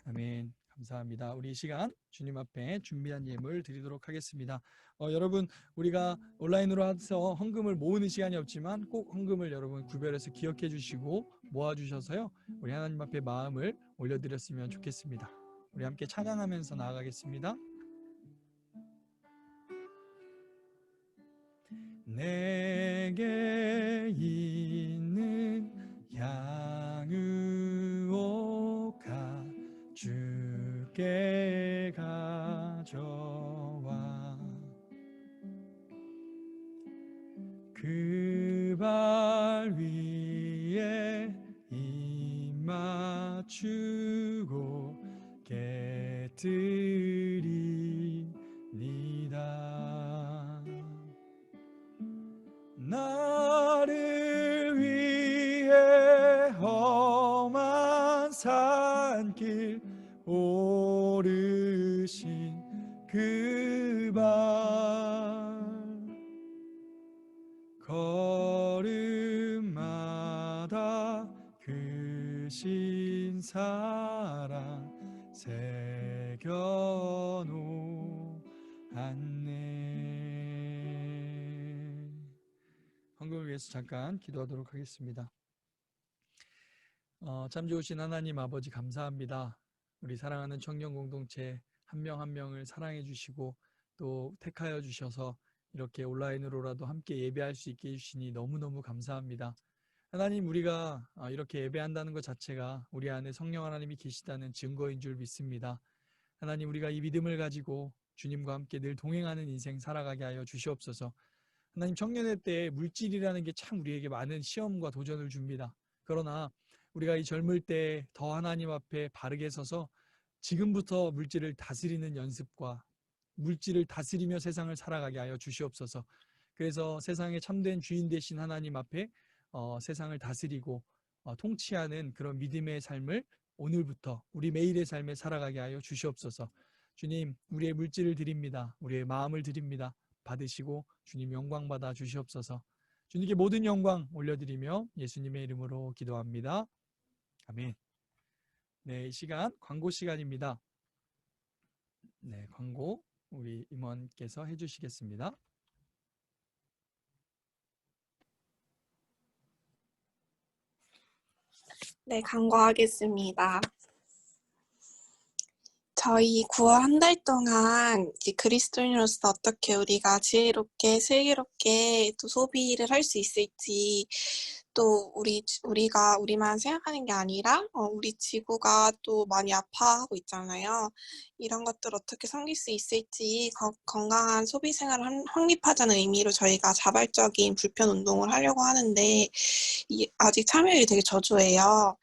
아멘. 감사합니다. 우리 이 시간 주님 앞에 준비한 예물 드리도록 하겠습니다. 여러분, 우리가 온라인으로 해서 헌금을 모으는 시간이 없지만 꼭 헌금을 여러분 구별해서 기억해 주시고 모아주셔서요, 우리 하나님 앞에 마음을 올려드렸으면 좋겠습니다. 우리 함께 찬양하면서 나아가겠습니다. 내게 있는 향유오가 주께 가져와 그 발 위에 입 맞추고 깨뜨리니다. 나를 위해 험한 산길 오르신 그 발 걸음마다 그 신 사랑 새겨놓았네. 헌금을 위해서 잠깐 기도하도록 하겠습니다. 참 좋으신 하나님 아버지 감사합니다. 우리 사랑하는 청년 공동체 한 명 한 명을 사랑해 주시고 또 택하여 주셔서 이렇게 온라인으로라도 함께 예배할 수 있게 해주시니 너무너무 감사합니다. 하나님, 우리가 이렇게 예배한다는 것 자체가 우리 안에 성령 하나님이 계시다는 증거인 줄 믿습니다. 하나님, 우리가 이 믿음을 가지고 주님과 함께 늘 동행하는 인생 살아가게 하여 주시옵소서. 하나님, 청년의 때에 물질이라는 게 참 우리에게 많은 시험과 도전을 줍니다. 그러나 우리가 이 젊을 때 더 하나님 앞에 바르게 서서 지금부터 물질을 다스리는 연습과 물질을 다스리며 세상을 살아가게 하여 주시옵소서. 그래서 세상의 참된 주인 되신 하나님 앞에 세상을 다스리고 통치하는 그런 믿음의 삶을 오늘부터 우리 매일의 삶에 살아가게 하여 주시옵소서. 주님, 우리의 물질을 드립니다. 우리의 마음을 드립니다. 받으시고 주님 영광 받아 주시옵소서. 주님께 모든 영광 올려드리며 예수님의 이름으로 기도합니다. 아멘. 네, 이 시간 광고 시간입니다. 네, 광고 우리 임원께서 해주시겠습니다. 네, 간과하겠습니다. 저희 9월 한 달 동안 이제 그리스도인으로서 어떻게 우리가 지혜롭게, 슬기롭게 또 소비를 할 수 있을지, 또 우리가 우리만 생각하는 게 아니라 우리 지구가 또 많이 아파하고 있잖아요. 이런 것들 어떻게 섬길 수 있을지 건강한 소비 생활을 확립하자는 의미로 저희가 자발적인 불편 운동을 하려고 하는데 아직 참여율이 되게 저조해요.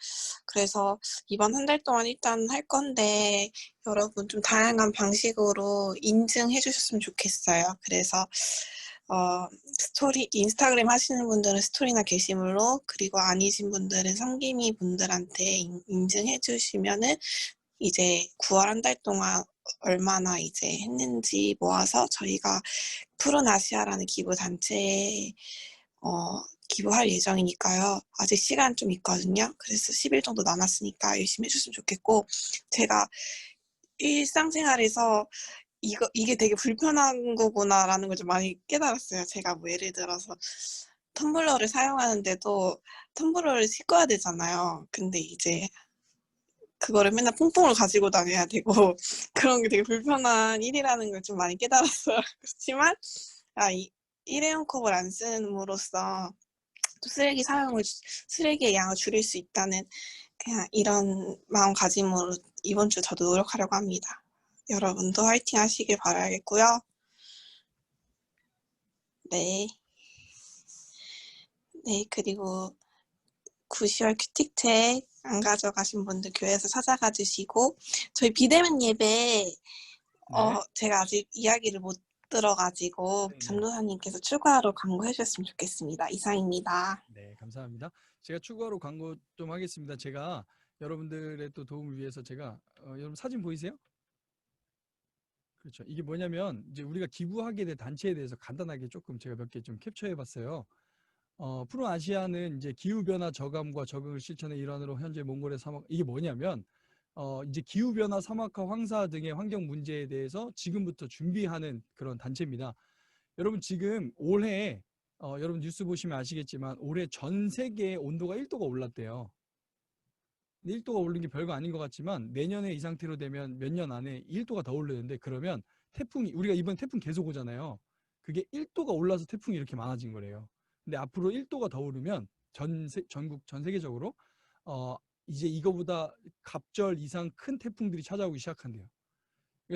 그래서 이번 한 달 동안 일단 할 건데 여러분 좀 다양한 방식으로 인증해 주셨으면 좋겠어요. 그래서 스토리, 인스타그램 하시는 분들은 스토리나 게시물로, 그리고 아니신 분들은 성김이 분들한테 인증해 주시면은 이제 9월 한 달 동안 얼마나 이제 했는지 모아서 저희가 푸른 아시아라는 기부 단체에 기부할 예정이니까요. 아직 시간 좀 있거든요. 그래서 10일 정도 남았으니까 열심히 해주셨으면 좋겠고, 제가 일상생활에서 이게 되게 불편한 거구나라는 걸 좀 많이 깨달았어요. 제가 뭐 예를 들어서 텀블러를 사용하는데도 텀블러를 씻어야 되잖아요. 근데 이제 그거를 맨날 퐁퐁을 가지고 다녀야 되고 그런 게 되게 불편한 일이라는 걸 좀 많이 깨달았어요. 그렇지만 이 일회용 컵을 안 쓰므로써 또 쓰레기의 양을 줄일 수 있다는 그냥 이런 마음가짐으로 이번 주 저도 노력하려고 합니다. 여러분도 화이팅 하시길 바라겠고요. 네. 네, 그리고 9시월 큐틱책 안 가져가신 분들 교회에서 찾아가 주시고, 저희 비대면 예배 제가 아직 이야기를 못 들어가지고 네. 전도사님께서 추가로 광고해 주셨으면 좋겠습니다. 이상입니다. 네, 감사합니다. 제가 추가로 광고 좀 하겠습니다. 제가 여러분들의 또 도움을 위해서 제가 여러분 사진 보이세요? 그렇죠. 이게 뭐냐면 이제 우리가 기부하게 될 단체에 대해서 간단하게 조금 제가 몇 개 좀 캡처해 봤어요. 푸른 아시아는 이제 기후변화 저감과 적응을 실천의 일환으로 현재 몽골의 사막, 이게 뭐냐면 이제 기후변화, 사막화, 황사 등의 환경 문제에 대해서 지금부터 준비하는 그런 단체입니다. 여러분 지금 올해 여러분 뉴스 보시면 아시겠지만 올해 전 세계의 온도가 1도가 올랐대요. 1도가 오른 게 별거 아닌 것 같지만 내년에 이 상태로 되면 몇 년 안에 1도가 더 오르는데, 그러면 태풍이, 우리가 이번 태풍 계속 오잖아요. 그게 1도가 올라서 태풍이 이렇게 많아진 거래요. 근데 앞으로 1도가 더 오르면 전 세계적으로 이제 이거보다 갑절 이상 큰 태풍들이 찾아오기 시작한대요.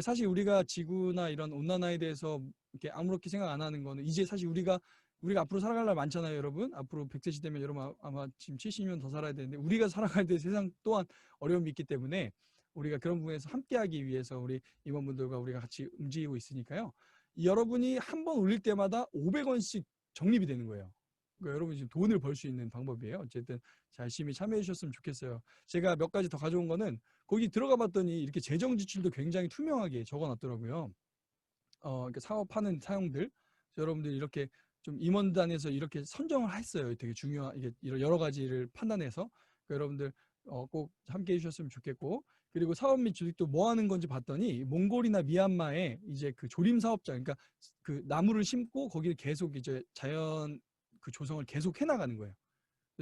사실 우리가 지구나 이런 온난화에 대해서 이렇게 아무렇게 생각 안 하는 거는 이제 사실 우리가 우리가 앞으로 살아갈 날 많잖아요, 여러분. 앞으로 100세 시대면 여러분 아마 지금 70년 더 살아야 되는데 우리가 살아갈 때 세상 또한 어려움이 있기 때문에 우리가 그런 부분에서 함께하기 위해서 우리 임원분들과 우리가 같이 움직이고 있으니까요. 여러분이 한 번 올릴 때마다 500원씩 적립이 되는 거예요. 그러니까 여러분이 지금 돈을 벌 수 있는 방법이에요. 어쨌든 열심히 참여해 주셨으면 좋겠어요. 제가 몇 가지 더 가져온 거는 거기 들어가 봤더니 이렇게 재정 지출도 굉장히 투명하게 적어놨더라고요. 이렇게 사업하는 사용들, 여러분들이 이렇게 좀 임원단에서 이렇게 선정을 했어요. 되게 중요한 이게 여러 가지를 판단해서 여러분들 꼭 함께 해주셨으면 좋겠고, 그리고 사업 및 조직도 뭐 하는 건지 봤더니 몽골이나 미얀마에 이제 그 조림 사업자, 그러니까 그 나무를 심고 거기를 계속 이제 자연 그 조성을 계속 해나가는 거예요.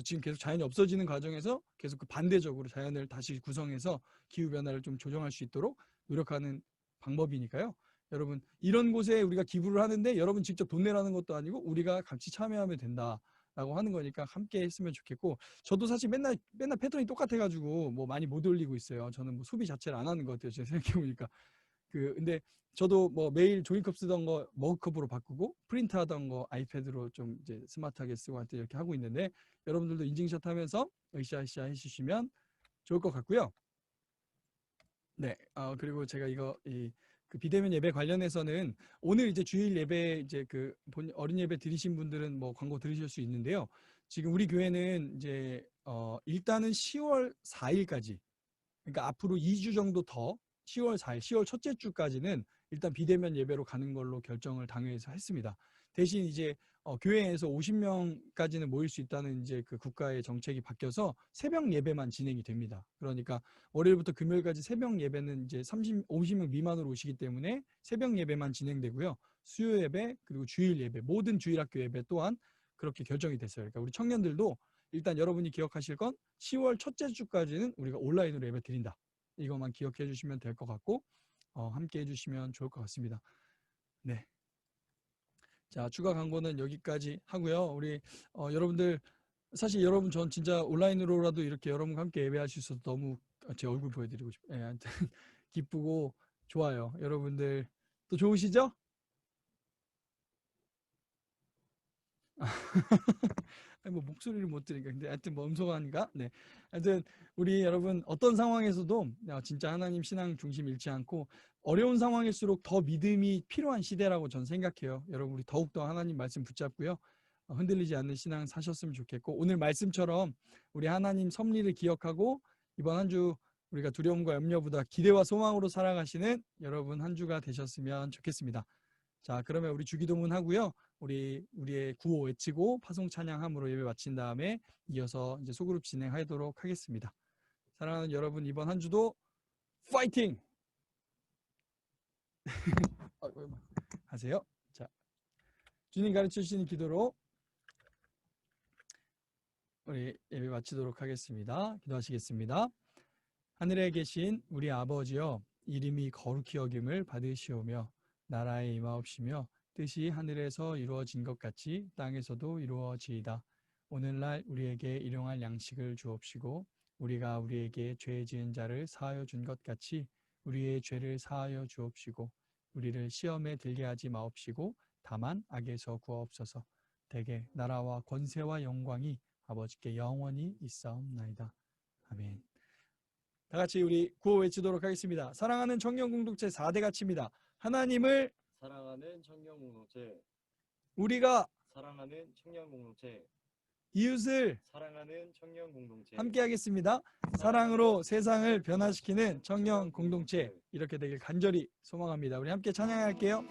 지금 계속 자연이 없어지는 과정에서 계속 그 반대적으로 자연을 다시 구성해서 기후 변화를 좀 조정할 수 있도록 노력하는 방법이니까요. 여러분 이런 곳에 우리가 기부를 하는데 여러분 직접 돈 내라는 것도 아니고 우리가 같이 참여하면 된다라고 하는 거니까 함께 했으면 좋겠고, 저도 사실 맨날 패턴이 똑같아가지고 뭐 많이 못 올리고 있어요. 저는 뭐 소비 자체를 안 하는 것 같아요. 제가 생각해보니까. 근데 저도 뭐 매일 종이컵 쓰던 거 머그컵으로 바꾸고 프린트 하던 거 아이패드로 좀 이제 스마트하게 쓰고 할 때 이렇게 하고 있는데 여러분들도 인증샷 하면서 으쌰으쌰 해주시면 좋을 것 같고요. 네, 그리고 제가 이거 그 비대면 예배 관련해서는 오늘 이제 주일 예배 이제 그 어린 예배 들으신 분들은 뭐 광고 들으실 수 있는데요. 지금 우리 교회는 이제 일단은 10월 4일까지, 그러니까 앞으로 2주 정도 더 10월 4일, 10월 첫째 주까지는 일단 비대면 예배로 가는 걸로 결정을 당회에서 했습니다. 대신 이제 교회에서 50명까지는 모일 수 있다는 이제 그 국가의 정책이 바뀌어서 새벽 예배만 진행이 됩니다. 그러니까 월요일부터 금요일까지 새벽 예배는 이제 50명 미만으로 오시기 때문에 새벽 예배만 진행되고요. 수요 예배 그리고 주일 예배, 모든 주일학교 예배 또한 그렇게 결정이 됐어요. 그러니까 우리 청년들도 일단 여러분이 기억하실 건 10월 첫째 주까지는 우리가 온라인으로 예배 드린다. 이것만 기억해 주시면 될 것 같고 함께 해주시면 좋을 것 같습니다. 네. 자, 추가 광고는 여기까지 하고요. 우리 여러분들 사실 여러분 전 진짜 온라인으로라도 이렇게 여러분과 함께 예배할 수 있어서 너무 제 얼굴 보여드리고 싶어요. 하여튼 기쁘고 좋아요. 여러분들 또 좋으시죠? 뭐 목소리를 못 들으니까. 근데 하여튼 뭐 음소거하니까. 네. 하여튼 우리 여러분 어떤 상황에서도 진짜 하나님 신앙 중심 잃지 않고 어려운 상황일수록 더 믿음이 필요한 시대라고 전 생각해요. 여러분 우리 더욱더 하나님 말씀 붙잡고요. 흔들리지 않는 신앙 사셨으면 좋겠고, 오늘 말씀처럼 우리 하나님 섭리를 기억하고 이번 한 주 우리가 두려움과 염려보다 기대와 소망으로 살아가시는 여러분 한 주가 되셨으면 좋겠습니다. 자, 그러면 우리 주기도문 하고요. 우리의 구호 외치고 파송 찬양함으로 예배 마친 다음에 이어서 이제 소그룹 진행하도록 하겠습니다. 사랑하는 여러분, 이번 한 주도 파이팅! 하세요. 자, 주님 가르쳐 주시는 기도로 우리 예배 마치도록 하겠습니다. 기도하시겠습니다. 하늘에 계신 우리 아버지여, 이름이 거룩히 여김을 받으시오며 나라에 임하옵시며 뜻이 하늘에서 이루어진 것 같이 땅에서도 이루어지이다. 오늘날 우리에게 일용할 양식을 주옵시고 우리가 우리에게 죄 지은 자를 사하여 준 것 같이 우리의 죄를 사하여 주옵시고 우리를 시험에 들게 하지 마옵시고 다만 악에서 구하옵소서. 대개 나라와 권세와 영광이 아버지께 영원히 있사옵나이다. 아멘. 다 같이 우리 구호 외치도록 하겠습니다. 사랑하는 청년 공동체 4대 가치입니다. 하나님을 사랑하는 청년 공동체, 우리가 사랑하는 청년 공동체, 이웃을 사랑하는 청년 공동체, 함께 하겠습니다. 사랑으로 세상을 변화시키는 청년 공동체, 이렇게 되길 간절히 소망합니다. 우리 함께 찬양할게요.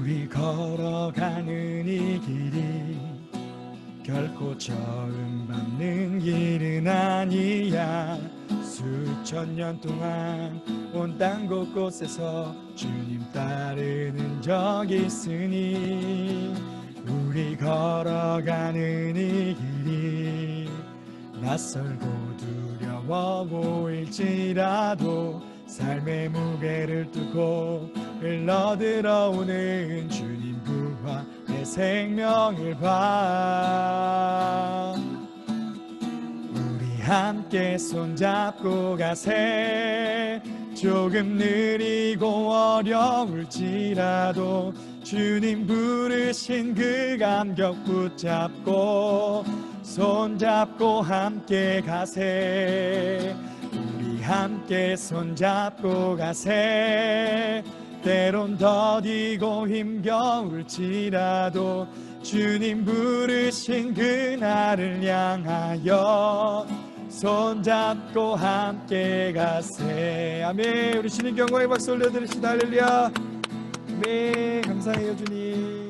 우리 걸어가는 이 길이 결코 처음 밟는 길은 아니야. 수천 년 동안 온 땅 곳곳에서 주님 따르는 적이 있으니 우리 걸어가는 이 길이 낯설고 두려워 보일지라도 삶의 무게를 뚫고 흘러들어오는 주님 부활의 생명을 봐. 우리 함께 손잡고 가세. 조금 느리고 어려울지라도 주님 부르신 그 감격 붙잡고 손잡고 함께 가세. 우리 함께 손잡고 가세. 때론 더디고 힘겨울지라도 주님 부르신 그날을 향하여 손잡고 함께 가세. 아멘. 우리 신인 경고의 박수 올려드립시다. 할렐루야. 아멘. 감사해요 주님.